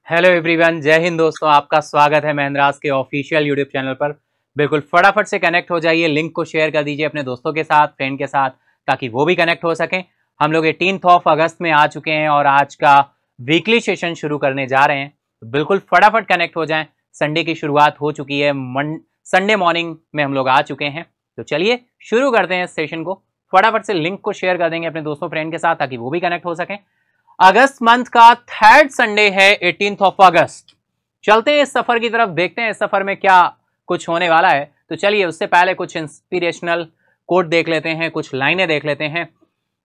Hello everyone, जय हिंद दोस्तों। आपका स्वागत है महेंद्रास के ऑफिशियल यूट्यूब चैनल पर। बिल्कुल फटाफट से कनेक्ट हो जाइए, लिंक को शेयर कर दीजिए अपने दोस्तों के साथ, फ्रेंड के साथ, ताकि वो भी कनेक्ट हो सकें। हम लोग 18 अगस्त में आ चुके हैं और आज का वीकली सेशन शुरू करने जा रहे हैं। तो बिल्कुल फटाफट कनेक्ट हो जाएं। संडे की शुरुआत हो चुकी है, संडे मॉर्निंग में हम लोग आ चुके हैं। तो चलिए शुरू करते हैं इस सेशन को। फटाफट से लिंक को शेयर कर देंगे अपने दोस्तों फ्रेंड के साथ, ताकि वो भी कनेक्ट हो सकें। अगस्त मंथ का 3rd संडे है, 18 अगस्त। चलते हैं इस सफर की तरफ, देखते हैं इस सफर में क्या कुछ होने वाला है। तो चलिए उससे पहले कुछ इंस्पिरेशनल कोट देख लेते हैं, कुछ लाइनें देख लेते हैं।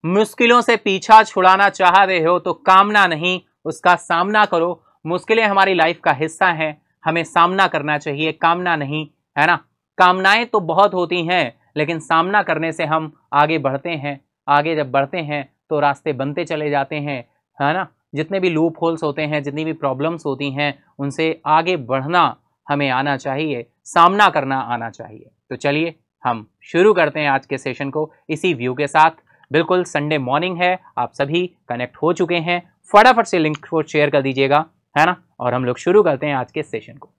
मुश्किलों से पीछा छुड़ाना चाह रहे हो तो कामना नहीं, उसका सामना करो। मुश्किलें हमारी लाइफ का हिस्सा हैं, हमें सामना करना चाहिए, कामना नहीं, है ना। कामनाएं तो बहुत होती हैं, लेकिन सामना करने से हम आगे बढ़ते हैं। आगे जब बढ़ते हैं तो रास्ते बनते चले जाते हैं, है ना। जितने भी लूप होल्स होते हैं, जितनी भी प्रॉब्लम्स होती हैं, उनसे आगे बढ़ना हमें आना चाहिए, सामना करना आना चाहिए। तो चलिए हम शुरू करते हैं आज के सेशन को इसी व्यू के साथ। बिल्कुल संडे मॉर्निंग है, आप सभी कनेक्ट हो चुके हैं। फटाफट से लिंक को शेयर कर दीजिएगा, है ना। और हम लोग शुरू करते हैं आज के सेशन को।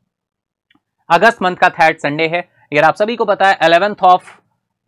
अगस्त मंथ का 3rd संडे है। अगर आप सभी को पता है 11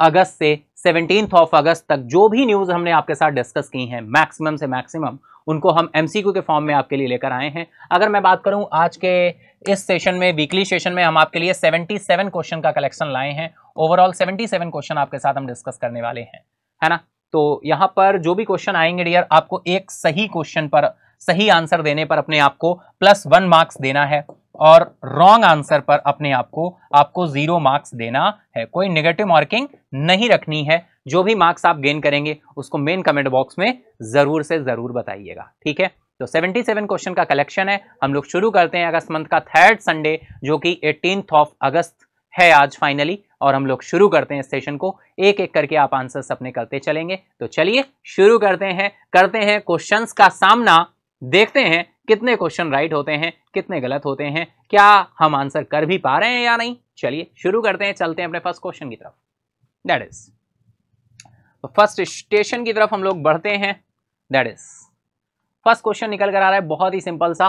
अगस्त से 17 अगस्त तक जो भी न्यूज़ हमने आपके साथ डिस्कस की हैं, मैक्सिमम से मैक्सिमम उनको हम एमसीक्यू के फॉर्म में आपके लिए लेकर आए हैं। अगर मैं बात करूं आज के इस सेशन में, वीकली सेशन में, हम आपके लिए 77 क्वेश्चन का कलेक्शन लाए हैं। ओवरऑल 77 क्वेश्चन आपके साथ हम डिस्कस करने वाले हैं, है ना। तो यहाँ पर जो भी क्वेश्चन आएंगे डियर, आपको एक सही क्वेश्चन पर सही आंसर देने पर अपने आप को +1 मार्क्स देना है और रॉन्ग आंसर पर अपने आप को आपको 0 मार्क्स देना है। कोई नेगेटिव मार्किंग नहीं रखनी है। जो भी मार्क्स आप गेन करेंगे उसको मेन कमेंट बॉक्स में जरूर से जरूर बताइएगा, ठीक है। तो 77 क्वेश्चन का कलेक्शन है। हम लोग शुरू करते हैं अगस्त मंथ का 3rd संडे, जो कि 18 अगस्त है आज फाइनली। और हम लोग शुरू करते हैं इस सेशन को, एक एक करके आप आंसर्स अपने करते चलेंगे। तो चलिए शुरू करते हैं क्वेश्चंस का सामना। देखते हैं कितने क्वेश्चन राइट होते हैं, कितने गलत होते हैं, क्या हम आंसर कर भी पा रहे हैं या नहीं। चलिए शुरू करते हैं, चलते हैं अपने फर्स्ट क्वेश्चन की तरफ। दैट इज फर्स्ट स्टेशन की तरफ हम लोग बढ़ते हैं। दैट इज फर्स्ट क्वेश्चन निकल कर आ रहा है, बहुत ही सिंपल सा।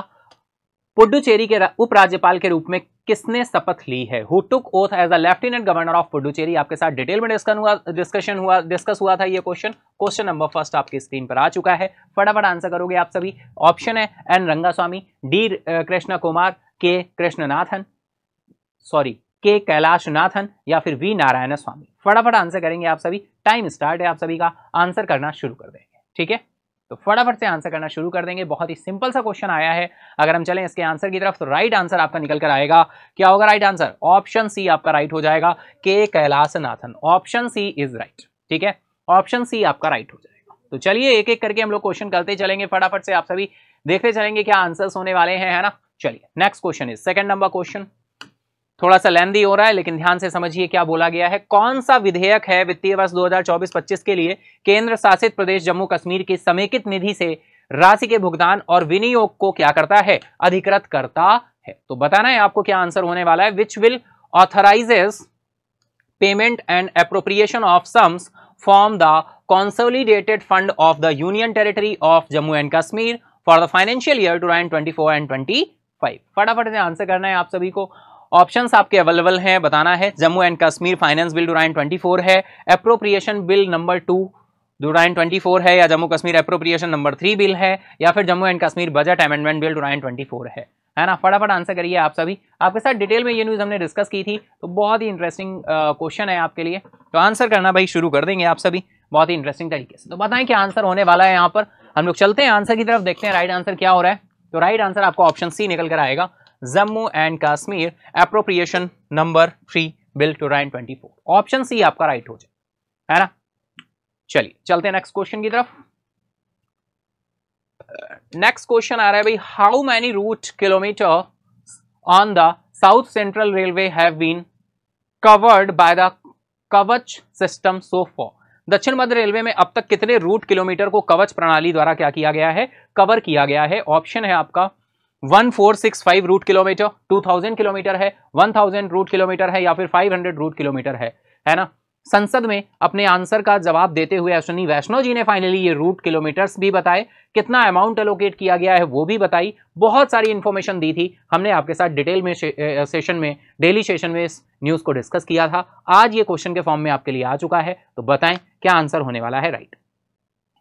पुडुचेरी के उपराज्यपाल के रूप में किसने शपथ ली है? Who took oath as a lieutenant governor of Puducherry. आपके साथ डिटेल में डिस्कस हुआ था ये क्वेश्चन नंबर फर्स्ट आपकी स्क्रीन पर आ चुका है। फटाफट आंसर करोगे आप सभी। ऑप्शन है एन रंगास्वामी, डी कृष्ण कुमार, के कृष्णनाथन, सॉरी के कैलाशनाथन, या फिर वी नारायण स्वामी। फटाफट आंसर करेंगे आप सभी। टाइम स्टार्ट है आप सभी का, आंसर करना शुरू कर देंगे, ठीक है। तो फटाफट से आंसर करना शुरू कर देंगे। बहुत ही सिंपल सा क्वेश्चन आया है। अगर हम चलें इसके आंसर की तरफ, तो राइट आंसर आपका निकल कर आएगा। क्या होगा राइट आंसर? ऑप्शन सी आपका राइट हो जाएगा, K Kailashnathan. Option C is right, ठीक है। ऑप्शन सी आपका राइट हो जाएगा। तो चलिए एक एक करके हम लोग क्वेश्चन करते चलेंगे, फटाफट से आप सभी देखते चलेंगे क्या आंसर्स होने वाले हैं, है ना। चलिए next question is second number question. थोड़ा सा लेंदी हो रहा है, लेकिन ध्यान से समझिए क्या बोला गया है। कौन सा विधेयक है वित्तीय वर्ष 2024-25 के लिए केंद्र शासित प्रदेश जम्मू कश्मीर की समेकित निधि से राशि के भुगतान और विनियोग को क्या करता है? अधिकृत करता है। तो बताना है आपको क्या आंसर होने वाला है। Which will authorises payment and appropriation of sums from the consolidated fund of the union territory of Jammu and Kashmir for the financial year 2024 and 25। फटाफट से आंसर करना है आप सभी को। ऑप्शंस आपके अवेलेबल हैं, बताना है। Jammu and Kashmir finance bill 2024 है, एप्रोप्रिएशन बिल नंबर 2 2024 है, या Jammu Kashmir appropriation number 3 bill है, या फिर Jammu and Kashmir budget amendment bill 2024 है ना। फटाफट आंसर करिए आप सभी। आपके साथ डिटेल में ये न्यूज़ हमने डिस्कस की थी, तो बहुत ही इंटरेस्टिंग क्वेश्चन है आपके लिए। तो आंसर करना भाई शुरू कर देंगे आप सभी बहुत ही इंटरेस्टिंग तरीके से। तो बताएं क्या आंसर होने वाला है। यहाँ पर हम लोग चलते हैं आंसर की तरफ, देखते हैं राइट आंसर क्या हो रहा है। तो राइट आंसर आपको ऑप्शन सी निकल कर आएगा, Jammu and Kashmir appropriation number 3 bill 2024। Option C आपका राइट हो जाए, है ना। चलिए चलते हैं नेक्स्ट क्वेश्चन की तरफ। नेक्स्ट क्वेश्चन आ रहा है भाई, how many route kilometre on the south central railway have been covered by the Kavach system so far. दक्षिण मध्य रेलवे में अब तक कितने रूट किलोमीटर को कवच प्रणाली द्वारा क्या किया गया है, कवर किया गया है। ऑप्शन है आपका 1465 रूट किलोमीटर, 2000 किलोमीटर है, 1000 रूट किलोमीटर है, या फिर 500 रूट किलोमीटर है ना। संसद में अपने आंसर का जवाब देते हुए अश्विनी वैष्णव जी ने फाइनली ये रूट किलोमीटर्स भी बताए, कितना अमाउंट एलोकेट किया गया है वो भी बताई, बहुत सारी इंफॉर्मेशन दी थी। हमने आपके साथ डिटेल में सेशन में, डेली सेशन में इस न्यूज को डिस्कस किया था। आज ये क्वेश्चन के फॉर्म में आपके लिए आ चुका है, तो बताएं क्या आंसर होने वाला है राइट।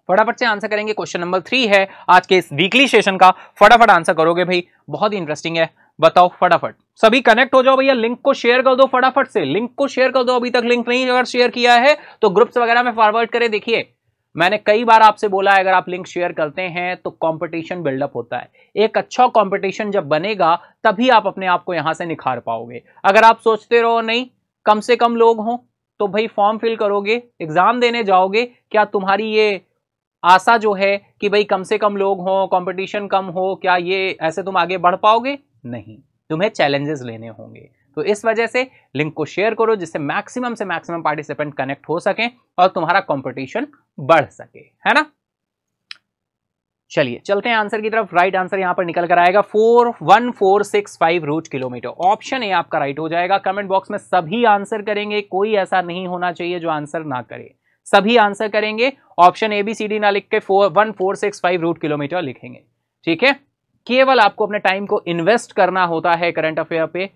फटाफट से आंसर करेंगे। क्वेश्चन नंबर 3 है आज के इस वीकली सेशन का, फटाफट आंसर करोगे भाई, बहुत ही इंटरेस्टिंग है। बताओ फटाफट, सभी कनेक्ट हो जाओ भैया, लिंक को शेयर कर दो फटाफट से, लिंक को शेयर कर दो। अभी तक लिंक नहीं अगर शेयर किया है तो ग्रुप्स वगैरह में फॉरवर्ड करें। देखिए मैंने कई बार आपसे बोला है, अगर आप लिंक शेयर करते हैं तो कंपटीशन बिल्डअप होता है। एक अच्छा कंपटीशन जब बनेगा तभी आप अपने आप को यहां से निखार पाओगे। अगर आप सोचते रहो नहीं कम से कम लोग हों, तो भाई फॉर्म फिल करोगे, एग्जाम देने जाओगे, क्या तुम्हारी ये आशा जो है कि भाई कम से कम लोग हों, कंपटीशन कम हो, क्या ये ऐसे तुम आगे बढ़ पाओगे? नहीं, तुम्हें चैलेंजेस लेने होंगे। तो इस वजह से लिंक को शेयर करो जिससे मैक्सिमम से मैक्सिमम पार्टिसिपेंट कनेक्ट हो सके और तुम्हारा कंपटीशन बढ़ सके, है ना। चलिए चलते हैं आंसर की तरफ। राइट आंसर यहां पर निकल कर आएगा 1465 रूट किलोमीटर। ऑप्शन ए आपका राइट हो जाएगा। कमेंट बॉक्स में सभी आंसर करेंगे, कोई ऐसा नहीं होना चाहिए जो आंसर ना करे, सभी आंसर करेंगे। Option A B C D ना लिख के 1465 रूट किलोमीटर लिखेंगे, ठीक है। केवल आपको अपने टाइम को इन्वेस्ट करना होता है करंट अफेयर पे,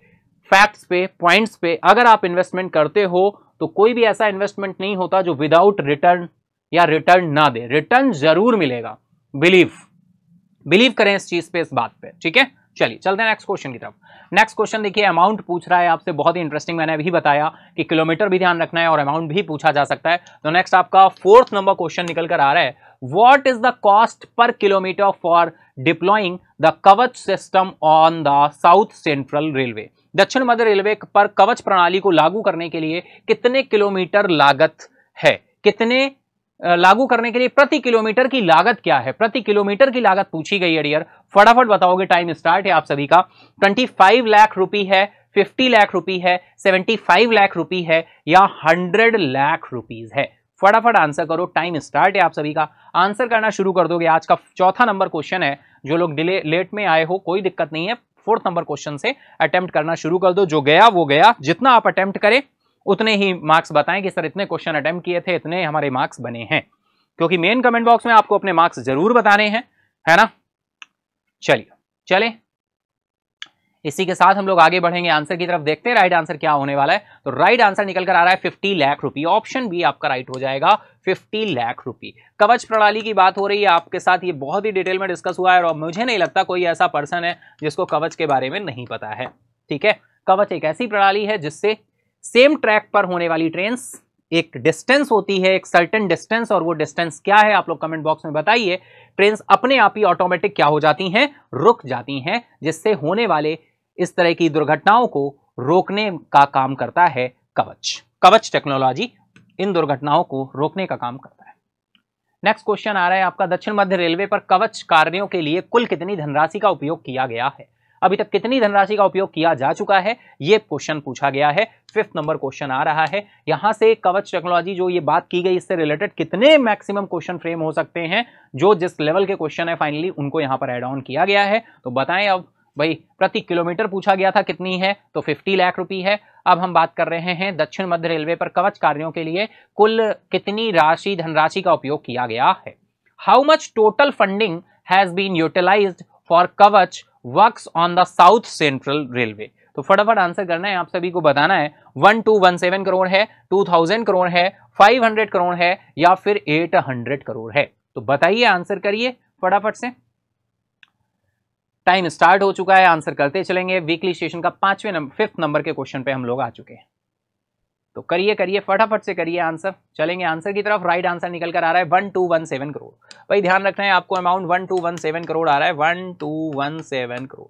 फैक्ट्स पे, पॉइंट्स पे। अगर आप इन्वेस्टमेंट करते हो तो कोई भी ऐसा इन्वेस्टमेंट नहीं होता जो विदाउट रिटर्न या रिटर्न ना दे, रिटर्न जरूर मिलेगा। बिलीव करें इस चीज पे, इस बात पे, ठीक है। चलिए चलते हैं नेक्स्ट क्वेश्चन की तरफ। नेक्स्ट क्वेश्चन देखिए, अमाउंट पूछ रहा है आपसे, बहुत ही इंटरेस्टिंग। मैंने अभी बताया कि किलोमीटर भी ध्यान रखना है और अमाउंट भी पूछा जा सकता है। तो नेक्स्ट आपका 4th नंबर क्वेश्चन निकल कर आ रहा है, what is the cost per kilometre for deploying the Kavach system on the south central Railway. दक्षिण मध्य रेलवे पर कवच प्रणाली को लागू करने के लिए कितने किलोमीटर लागत है, कितने लागू करने के लिए प्रति किलोमीटर की लागत क्या है, प्रति किलोमीटर की लागत पूछी गई है डियर। फटाफट बताओगे, टाइम स्टार्ट है आप सभी का। 25 लाख रुपी है, 50 लाख रुपी है, 75 लाख रुपी है, या 100 लाख रुपीज है। फटाफट आंसर करो, टाइम स्टार्ट है आप सभी का। आंसर करना शुरू कर दोगे। आज का 4था नंबर क्वेश्चन है। जो लोग डिले लेट में आए हो कोई दिक्कत नहीं है, 4th नंबर क्वेश्चन से अटेम्प्ट करना शुरू कर दो। जो गया वो गया, जितना आप अटेम्प्ट करें उतने ही मार्क्स बताएं कि सर इतने क्वेश्चन अटेम्प्ट किए थे, इतने हमारे मार्क्स बने हैं, क्योंकि मेन कमेंट बॉक्स में आपको अपने मार्क्स जरूर बताने हैं, है ना। चलिए चले, इसी के साथ हम लोग आगे बढ़ेंगे आंसर की तरफ। देखते हैं राइट आंसर क्या होने वाला है। तो राइट आंसर निकल कर आ रहा है 50 लाख रुपी। ऑप्शन बी आपका राइट हो जाएगा, 50 लाख रुपी। कवच प्रणाली की बात हो रही है आपके साथ, ये बहुत ही डिटेल में डिस्कस हुआ है और मुझे नहीं लगता कोई ऐसा पर्सन है जिसको कवच के बारे में नहीं पता है, ठीक है। कवच एक ऐसी प्रणाली है जिससे सेम ट्रैक पर होने वाली ट्रेन, एक डिस्टेंस होती है, एक सर्टेन डिस्टेंस, और वो डिस्टेंस क्या है आप लोग कमेंट बॉक्स में बताइए। ट्रेन अपने आप ही ऑटोमेटिक क्या हो जाती हैं, रुक जाती हैं, जिससे होने वाले इस तरह की दुर्घटनाओं को रोकने का काम करता है कवच। कवच टेक्नोलॉजी इन दुर्घटनाओं को रोकने का काम करता है। नेक्स्ट क्वेश्चन आ रहा है आपका, दक्षिण मध्य रेलवे पर कवच कार्यों के लिए कुल कितनी धनराशि का उपयोग किया गया है। अभी तक कितनी धनराशि का उपयोग किया जा चुका है, ये क्वेश्चन पूछा गया है। 5th नंबर क्वेश्चन आ रहा है। यहां से कवच टेक्नोलॉजी जो ये बात की गई, इससे रिलेटेड कितने मैक्सिमम क्वेश्चन फ्रेम हो सकते हैं, जो जिस लेवल के क्वेश्चन है फाइनली उनको यहां पर एड ऑन किया गया है। तो बताएं अब भाई, प्रति किलोमीटर पूछा गया था कितनी है, तो 50 लाख रुपी है। अब हम बात कर रहे हैं दक्षिण मध्य रेलवे पर कवच कार्यों के लिए कुल कितनी राशि, धनराशि का उपयोग किया गया है। How much total funding has been utilised for Kavach works on the south central Railway. तो फटाफट आंसर करना है, आप सभी को बताना है। 1217 करोड़ है, 2000 करोड़ है, 500 करोड़ है, या फिर 800 करोड़ है। तो बताइए, आंसर करिए फटाफट से। टाइम स्टार्ट हो चुका है, आंसर करते चलेंगे। वीकली सेशन का 5th नंबर के क्वेश्चन पे हम लोग आ चुके हैं। तो करिए करिए, फटाफट से करिए आंसर। चलेंगे आंसर की तरफ। राइट आंसर निकल कर आ रहा है 1217 करोड़। भाई ध्यान रखना है आपको, अमाउंट 1217 करोड़ आ रहा है, 1217 करोड़,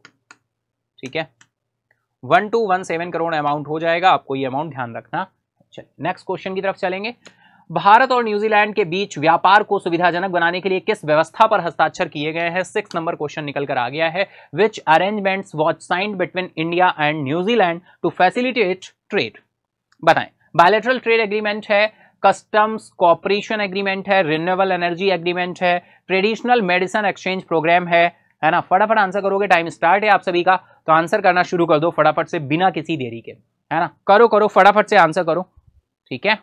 ठीक है। 1217 करोड़ अमाउंट हो जाएगा, आपको ये अमाउंट ध्यान रखना। चलिए नेक्स्ट क्वेश्चन की तरफ चलेंगे। भारत और न्यूजीलैंड के बीच व्यापार को सुविधाजनक बनाने के लिए किस व्यवस्था पर हस्ताक्षर किए गए हैं? 6 नंबर क्वेश्चन निकल कर आ गया है। Which arrangements was signed between India and New Zealand to facilitate trade? बताएं। बायलैटरल ट्रेड एग्रीमेंट है, कस्टम्स कॉपरेशन एग्रीमेंट है, रिन्यूएबल एनर्जी एग्रीमेंट है, ट्रेडिशनल मेडिसिन एक्सचेंज प्रोग्राम है ना? फटाफट आंसर करोगे, टाइम स्टार्ट है आप सभी का, तो आंसर करना शुरू कर दो फटाफट से बिना किसी देरी के, है ना? करो फटाफट से आंसर करो, ठीक है?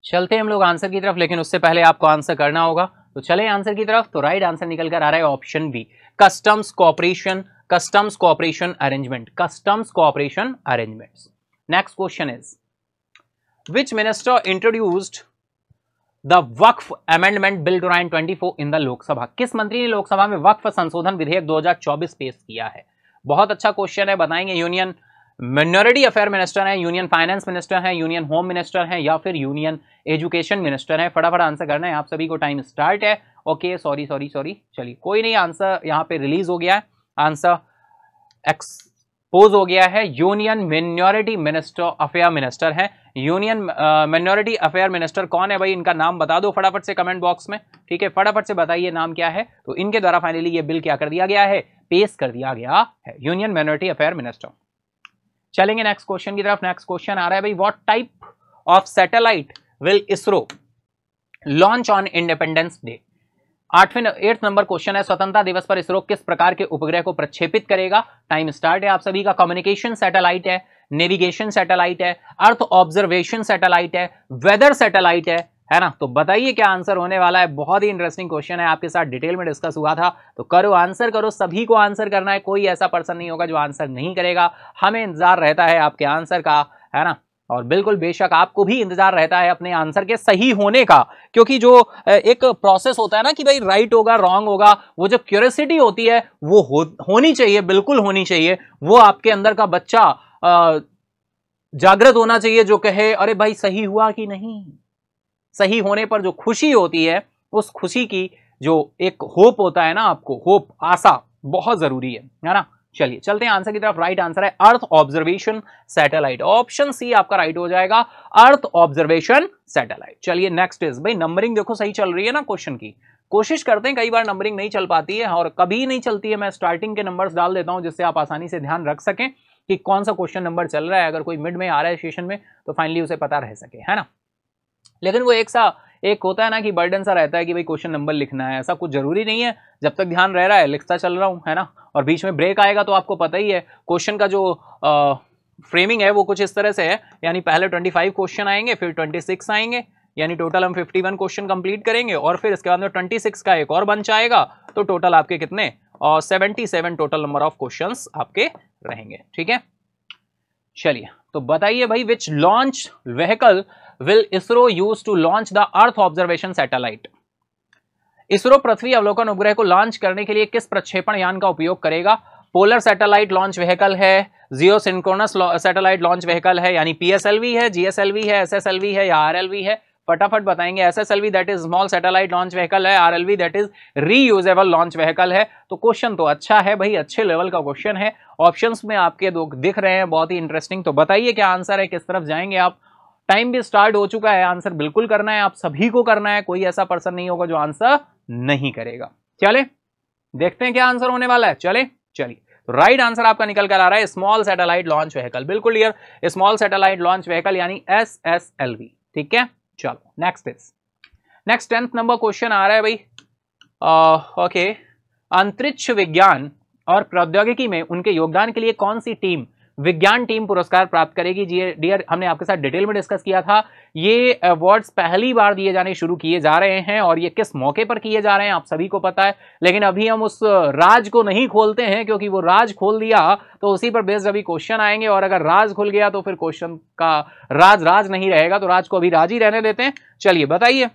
चलते हैं हम लोग आंसर की तरफ, लेकिन उससे पहले आपको आंसर करना होगा, तो चले आंसर की तरफ। तो राइट आंसर निकल कर आ रहा है option B, customs cooperation arrangement, customs cooperation arrangements. Next question is which minister introduced the Waqf amendment bill 2024 in the Lok Sabha? किस मंत्री ने लोकसभा में वक्फ संशोधन विधेयक 2024 पेश किया है? बहुत अच्छा क्वेश्चन है, बताएंगे। यूनियन मिनोरिटी अफेयर मिनिस्टर हैं, यूनियन फाइनेंस मिनिस्टर हैं, यूनियन होम मिनिस्टर हैं, या फिर यूनियन एजुकेशन मिनिस्टर हैं? फटाफट आंसर करना है आप सभी को, टाइम स्टार्ट है। ओके, सॉरी, चलिए कोई नहीं, आंसर यहाँ पे रिलीज हो गया है, आंसर एक्सपोज हो गया है। यूनियन मिनोरिटी अफेयर मिनिस्टर है। यूनियन मिनोरिटी अफेयर मिनिस्टर कौन है भाई? इनका नाम बता दो फटाफट से कमेंट बॉक्स में, ठीक है? फटाफट से बताइए नाम क्या है। तो इनके द्वारा फाइनली ये बिल क्या कर दिया गया है? पेश कर दिया गया है, यूनियन मिनोरिटी अफेयर मिनिस्टर। चलेंगे नेक्स्ट क्वेश्चन की तरफ। नेक्स्ट क्वेश्चन आ रहा है भाई, what type of satellite will ISRO launch on independence day? 8th number question है, स्वतंत्रता दिवस पर इसरो किस प्रकार के उपग्रह को प्रक्षेपित करेगा? टाइम स्टार्ट है आप सभी का। कम्युनिकेशन सैटेलाइट है, नेविगेशन सैटेलाइट है, अर्थ ऑब्जर्वेशन सैटेलाइट है, वेदर सैटेलाइट है ना? तो बताइए क्या आंसर होने वाला है। बहुत ही इंटरेस्टिंग क्वेश्चन है, आपके साथ डिटेल में डिस्कस हुआ था, तो करो आंसर करो, सभी को आंसर करना है, कोई ऐसा पर्सन नहीं होगा जो आंसर नहीं करेगा। हमें इंतजार रहता है आपके आंसर का, है ना? और बिल्कुल बेशक आपको भी इंतजार रहता है अपने आंसर के सही होने का, क्योंकि जो एक प्रोसेस होता है ना कि भाई राइट होगा रॉन्ग होगा, वो जो क्यूरियोसिटी होती है वो होनी चाहिए, बिल्कुल होनी चाहिए। वो आपके अंदर का बच्चा जागृत होना चाहिए, जो कहे अरे भाई सही हुआ कि नहीं। सही होने पर जो खुशी होती है, उस खुशी की जो एक होप होता है ना, आपको होप, आशा बहुत जरूरी है ना? चलिए चलते हैं आंसर की तरफ। राइट आंसर है earth observation satellite, option C आपका राइट हो जाएगा, अर्थ ऑब्जर्वेशन सैटेलाइट। चलिए नेक्स्ट इज भाई, नंबरिंग देखो सही चल रही है ना क्वेश्चन की? कोशिश करते हैं, कई बार नंबरिंग नहीं चल पाती है और कभी नहीं चलती है, मैं स्टार्टिंग के नंबर्स डाल देता हूं जिससे आप आसानी से ध्यान रख सकें कि कौन सा क्वेश्चन नंबर चल रहा है। अगर कोई मिड में आ रहा है सेशन में तो फाइनली उसे पता रह सके, है ना? लेकिन वो एक होता है ना कि बर्डन सा रहता है कि भाई क्वेश्चन नंबर लिखना है, ऐसा कुछ जरूरी नहीं है। जब तक ध्यान रह रहा है लिखता चल रहा हूं, है ना? और बीच में ब्रेक आएगा तो आपको पता ही है क्वेश्चन का जो फ्रेमिंग है वो कुछ इस तरह से है, यानी पहले 25 क्वेश्चन आएंगे, फिर 26 आएंगे, यानी टोटल हम 51 क्वेश्चन कंप्लीट करेंगे, और फिर इसके बाद में 26 का एक और बंच आएगा, तो टोटल आपके कितने? 77 टोटल नंबर ऑफ क्वेश्चंस आपके रहेंगे, ठीक है? चलिए तो बताइए भाई, which launch vehicle will ISRO use to launch the earth observation satellite? ISRO पृथ्वी अवलोकन उपग्रह को लॉन्च करने के लिए किस प्रक्षेपण यान का उपयोग करेगा? पोलर सैटेलाइट लॉन्च व्हीकल है, जियो सिंक्रोनस सैटेलाइट लॉन्च व्हीकल है, यानी पीएसएलवी है, जीएसएलवी है, एसएसएलवी है, या आरएलवी है? फटाफट बताएंगे। SSLV that is small satellite launch vehicle है, RLV that is reusable launch vehicle है। तो क्वेश्चन तो अच्छा है भाई, अच्छे लेवल का क्वेश्चन है, ऑप्शंस में आपके दो दिख रहे हैं, बहुत ही इंटरेस्टिंग। तो बताइए क्या आंसर है, किस तरफ जाएंगे आप? टाइम भी स्टार्ट हो चुका है, आंसर बिल्कुल करना है, आप सभी को करना है, कोई ऐसा पर्सन नहीं होगा जो आंसर नहीं करेगा। चले देखते हैं क्या आंसर होने वाला है। चलिए तो राइट आंसर आपका निकल कर आ रहा है स्मॉल सैटेलाइट लॉन्च व्हीकल, बिल्कुल clear, small satellite launch vehicle यानी एसएसएलवी, ठीक है? चलो नेक्स्ट 10th नंबर क्वेश्चन आ रहा है भाई, ओके, अंतरिक्ष विज्ञान और प्रौद्योगिकी में उनके योगदान के लिए कौन सी टीम विज्ञान टीम पुरस्कार प्राप्त करेगी? डियर, हमने आपके साथ डिटेल में डिस्कस किया था, ये अवार्ड्स पहली बार दिए जाने शुरू किए जा रहे हैं, और ये किस मौके पर किए जा रहे हैं आप सभी को पता है, लेकिन अभी हम उस राज को नहीं खोलते हैं, क्योंकि वो राज खोल दिया तो उसी पर बेस्ड अभी क्वेश्चन आएंगे, और अगर राज खुल गया तो फिर क्वेश्चन का राज नहीं रहेगा, तो राज को अभी राज ही रहने देते हैं। चलिए बताइए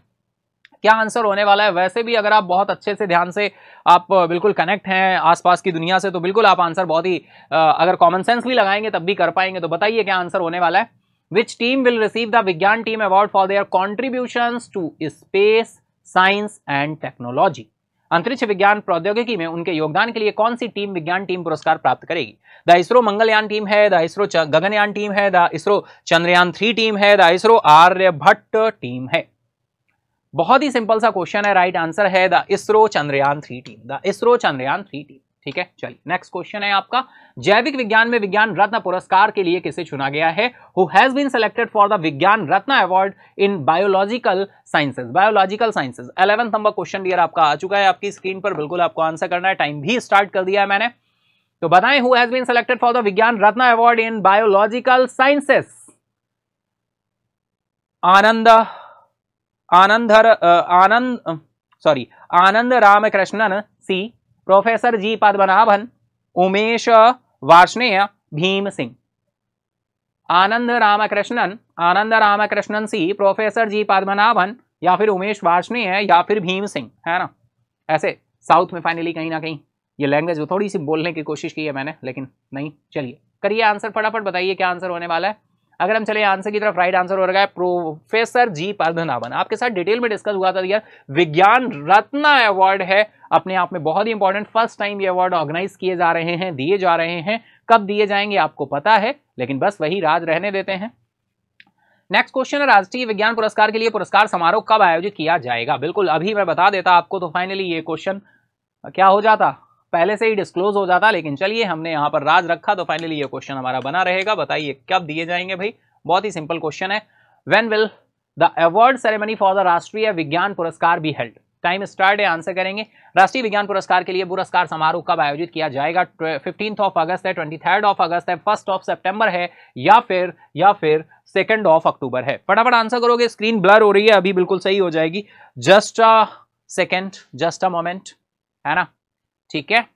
क्या आंसर होने वाला है। वैसे भी अगर आप बहुत अच्छे से ध्यान से आप बिल्कुल कनेक्ट हैं आसपास की दुनिया से, तो बिल्कुल आप आंसर बहुत ही अगर कॉमन सेंस भी लगाएंगे तब भी कर पाएंगे। तो बताइए क्या आंसर होने वाला है। Which team will receive the Vigyan team award for their contributions to space science and technology? अंतरिक्ष विज्ञान प्रौद्योगिकी में उनके योगदान के लिए कौन सी टीम विज्ञान टीम पुरस्कार प्राप्त करेगी? द इसरो मंगलयान टीम है, द इसरो गगनयान टीम है, द इसरो चंद्रयान 3 टीम है, द इसरो आर्यभट्ट टीम है। बहुत ही सिंपल सा क्वेश्चन है, राइट आंसर है the ISRO Chandrayaan 3 team, the ISRO Chandrayaan 3 team. ठीक है, चलिए नेक्स्ट क्वेश्चन है आपका, जैविक विज्ञान में विज्ञान रत्न पुरस्कार के लिए किसे चुना गया है? Who has been selected for the Vigyan Ratna award in biological sciences, biological sciences. 11th number question dear आपका आ चुका है आपकी स्क्रीन पर, बिल्कुल आपको आंसर करना है, टाइम भी स्टार्ट कर दिया है मैंने। तो बताएं, who has been selected for the Vigyan Ratna award in biological sciences? Anand Ramakrishnan C, professor G Padmanabhan, Umesh Varshney, Bhim Singh. Anand Ramakrishnan C, professor G Padmanabhan, या फिर उमेश वार्ष्णेय, या फिर भीम सिंह, है ना। ऐसे साउथ में फाइनली कहीं ना कहीं ये लैंग्वेज थोड़ी सी बोलने की कोशिश की है मैंने, लेकिन नहीं। चलिए करिए आंसर, फटाफट बताइए क्या आंसर होने वाला है। अगर हम चले आंसर की तरफ, राइट आंसर हो रहा है प्रोफेसर जी पद्मनाभन। आपके साथ डिटेल में डिस्कस हुआ था यार, विज्ञान रत्न अवार्ड है, अपने आप में बहुत ही इंपॉर्टेंट, फर्स्ट टाइम ये अवार्ड ऑर्गेनाइज किए जा रहे हैं, दिए जा रहे हैं। कब दिए जाएंगे आपको पता है, लेकिन बस वही राज रहने देते हैं। नेक्स्ट क्वेश्चन है, राष्ट्रीय विज्ञान पुरस्कार के लिए पुरस्कार समारोह कब आयोजित किया जाएगा? बिल्कुल अभी मैं बता देता आपको, तो फाइनली ये क्वेश्चन क्या हो जाता, पहले से ही डिस्क्लोज हो जाता, लेकिन चलिए हमने यहाँ पर राज रखा, तो फाइनली ये क्वेश्चन हमारा बना रहेगा। बताइए कब दिए जाएंगे भाई? बहुत ही सिंपल क्वेश्चन है, when will the award ceremony for the राष्ट्रीय विज्ञान पुरस्कार बी हेल्ड? टाइम स्टार्ट है, आंसर करेंगे। राष्ट्रीय विज्ञान पुरस्कार के लिए पुरस्कार समारोह कब आयोजित किया जाएगा? 15 अगस्त है, 23 अगस्त है, 1 सितंबर है, या फिर 2 अक्टूबर है? फटाफट आंसर करोगे, स्क्रीन ब्लर हो रही है अभी, बिल्कुल सही हो जाएगी। Just a second, just a moment, है ना। ठीक है,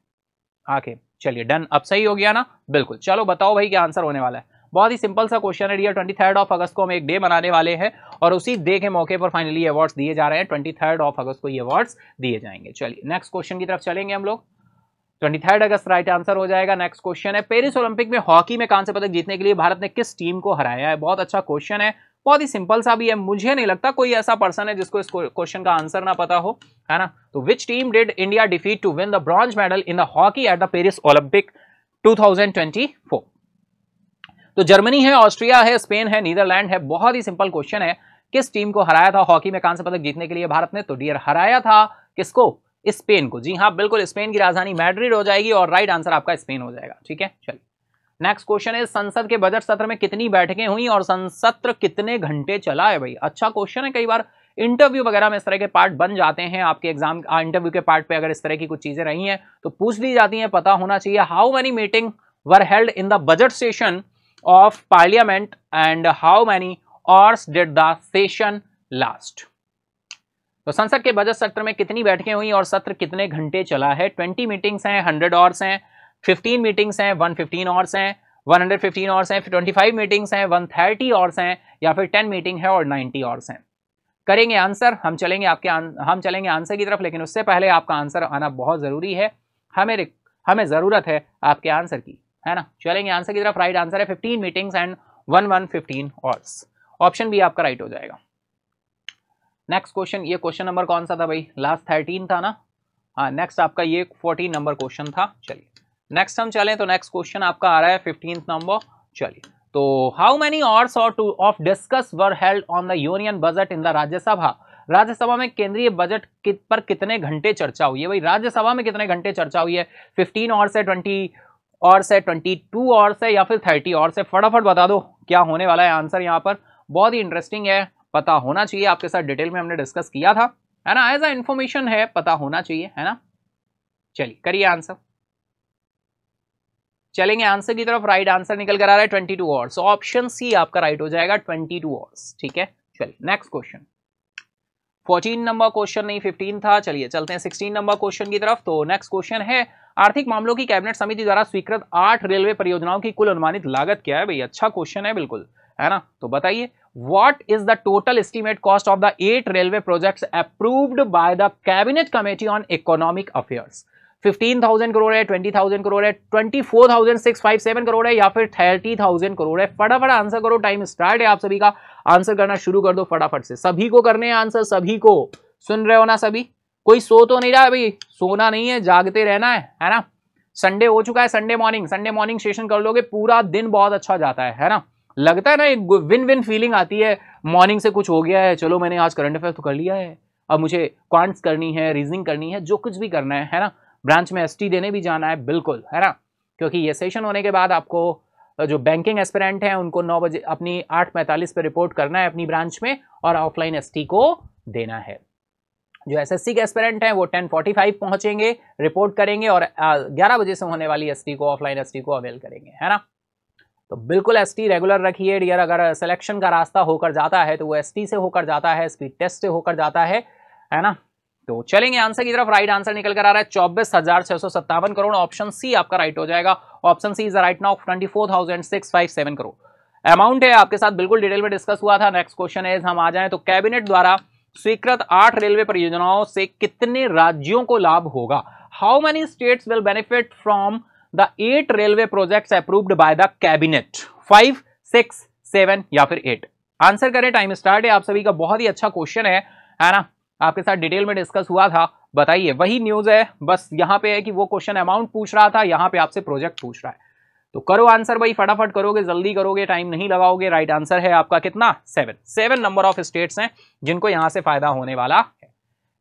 आके चलिए डन, अब सही हो गया ना, बिल्कुल। चलो बताओ भाई क्या आंसर होने वाला है। बहुत ही सिंपल सा क्वेश्चन है डियर, 23 अगस्त को हम एक डे बनाने वाले हैं, और उसी डे के मौके पर फाइनली अवार्ड्स दिए जा रहे हैं। 23 अगस्त को ये अवार्ड्स दिए जाएंगे। चलिए नेक्स्ट क्वेश्चन की तरफ चलेंगे हम लोग। 23 अगस्त राइट आंसर हो जाएगा। नेक्स्ट क्वेश्चन है, पेरिस ओलंपिक में हॉकी में कांस्य पदक जीतने के लिए भारत ने किस टीम को हराया है? बहुत अच्छा क्वेश्चन है, बहुत ही सिंपल सा भी है, मुझे नहीं लगता कोई ऐसा पर्सन है जिसको इस क्वेश्चन का आंसर ना पता हो, है ना। तो which team did India defeat to win the bronze medal in the hockey at the Paris Olympic 2024? तो जर्मनी है, ऑस्ट्रिया है, स्पेन है, नीदरलैंड है। बहुत ही सिंपल क्वेश्चन है, किस टीम को हराया था हॉकी में कांस्य पदक जीतने के लिए भारत ने? तो डियर हराया था किसको? स्पेन को। जी हाँ बिल्कुल, स्पेन की राजधानी मैड्रिड हो जाएगी, और राइट आंसर आपका स्पेन हो जाएगा। ठीक है, चलिए नेक्स्ट क्वेश्चन है, संसद के बजट सत्र में कितनी बैठकें हुई और सत्र कितने घंटे चला है? भाई अच्छा क्वेश्चन है, कई बार इंटरव्यू वगैरह में इस तरह के पार्ट बन जाते हैं आपके एग्जाम इंटरव्यू के पार्ट पे, अगर इस तरह की कुछ चीजें रही हैं तो पूछ ली जाती हैं, पता होना चाहिए। How many meeting were held in the budget session of parliament and how many hours did the session last? तो संसद के बजट सत्र में कितनी बैठकें हुई और सत्र कितने घंटे चला है? 20 मीटिंग्स हैं, 100 आवर्स हैं, 15 मीटिंग्स हैं, 115 आवर्स हैं, 115 आवर्स हैं, 25 मीटिंग्स हैं, 130 आवर्स हैं, या फिर 10 मीटिंग है और 90 आवर्स हैं? करेंगे आंसर, हम चलेंगे आंसर की तरफ, लेकिन उससे पहले आपका आंसर आना बहुत जरूरी है, हमें जरूरत है आपके आंसर की, है ना। चलेंगे आंसर की तरफ, राइट आंसर है 15 मीटिंग्स एंड 115 आवर्स। ऑप्शन भी आपका राइट हो जाएगा। नेक्स्ट क्वेश्चन, ये क्वेश्चन नंबर कौन सा था भाई? लास्ट 13 था ना। हाँ, नेक्स्ट आपका ये 14 नंबर क्वेश्चन था। चलिए नेक्स्ट हम चलें, तो नेक्स्ट क्वेश्चन आपका आ रहा है 15th नंबर। चलिए, तो how many hours of discuss were held on the union budget in the Rajya Sabha? Rajya Sabha में केंद्रीय बजट पर कितने घंटे चर्चा हुई है? भाई राज्यसभा में कितने घंटे चर्चा हुई है? 15 आवर्स है, 20 आवर्स है, 22 आवर्स है, या फिर 30 आवर्स है? फटाफट बता दो क्या होने वाला है आंसर यहाँ पर। बहुत ही इंटरेस्टिंग है, पता होना चाहिए, आपके साथ डिटेल में हमने डिस्कस किया था, है ना। एज अ इंफॉर्मेशन है, पता होना चाहिए, है ना। चलिए करिए आंसर, चलेंगे आंसर की तरफ। राइट आंसर निकल कर आ रहा है 22 आवर्स। ऑप्शन सी आपका राइट हो जाएगा, 22 आवर्स। ठीक है, चलिए नेक्स्ट क्वेश्चन। 14 नंबर क्वेश्चन नहीं 15 था। चलिए चलते हैं 16 नंबर क्वेश्चन की तरफ। तो नेक्स्ट क्वेश्चन है, आर्थिक मामलों की कैबिनेट समिति द्वारा स्वीकृत 8 रेलवे परियोजनाओं की कुल अनुमानित लागत क्या है? भाई अच्छा क्वेश्चन है, बिल्कुल, है ना। तो बताइए, what is the total estimate cost of the 8 railway projects approved by the cabinet committee on economic affairs? 15,000 crore है, 20,000 करोड़ है, 24,657 करोड़ है, या फिर 30,000 करोड़ है? फटाफट आंसर करो, टाइम स्टार्ट है आप सभी का, आंसर करना शुरू कर दो फटाफट से। सभी को करने हैं आंसर, सभी को, सुन रहे हो ना सभी? कोई सो तो नहीं रहा भाई, सोना नहीं है, जागते रहना है ना। संडे हो चुका है, संडे मॉर्निंग सेशन कर लोगे, पूरा दिन बहुत अच्छा जाता है ना। लगता है ना, एक विन विन फीलिंग आती है, मॉर्निंग से कुछ हो गया है, चलो मैंने आज करंट अफेयर तो कर लिया है, अब मुझे क्वांट्स करनी है, रीजनिंग करनी है, जो कुछ भी करना है ना। ब्रांच में एसटी देने भी जाना है, बिल्कुल, है ना, क्योंकि ये सेशन होने के बाद आपको जो बैंकिंग एस्पिरेंट हैं उनको 9 बजे अपनी 8:45 पे रिपोर्ट करना है अपनी ब्रांच में, और ऑफलाइन एसटी को देना है। जो एसएससी के एस्पिरेंट हैं वो 10:45 पहुंचेंगे, रिपोर्ट करेंगे, और 11 बजे से होने वाली एसटी को, ऑफलाइन एसटी को अवेल करेंगे, है ना। तो बिल्कुल एसटी रेगुलर रखिए डियर। अगर सिलेक्शन का रास्ता होकर जाता है तो वो एसटी से होकर जाता है, स्पीड टेस्ट से होकर जाता है ना। तो चलेंगे आंसर की तरफ। राइट आंसर निकल कर आ रहा है 24,657 करोड़। ऑप्शन सी आपका राइट हो जाएगा। Option C is right now 24,657 crore amount है। आपके साथ बिल्कुल डिटेल में डिस्कस हुआ था। नेक्स्ट क्वेश्चन है, हम आ जाएं तो कैबिनेट द्वारा स्वीकृत 8 रेलवे परियोजनाओं से कितने राज्यों को लाभ होगा? How many states will benefit from the 8 railway projects approved by the cabinet? 5, 6, 7 या फिर 8? आंसर करें, टाइम स्टार्ट है। आप सभी का बहुत ही अच्छा क्वेश्चन है ना, आपके साथ डिटेल में डिस्कस हुआ था। बताइए, वही न्यूज है, बस यहां पे है कि वो क्वेश्चन अमाउंट पूछ रहा था, यहां पे आपसे प्रोजेक्ट पूछ रहा है। तो करो आंसर भाई, फटाफट करोगे, जल्दी करोगे, टाइम नहीं लगाओगे। राइट आंसर है आपका कितना? 7 नंबर ऑफ स्टेट्स हैं जिनको यहां से फायदा होने वाला है।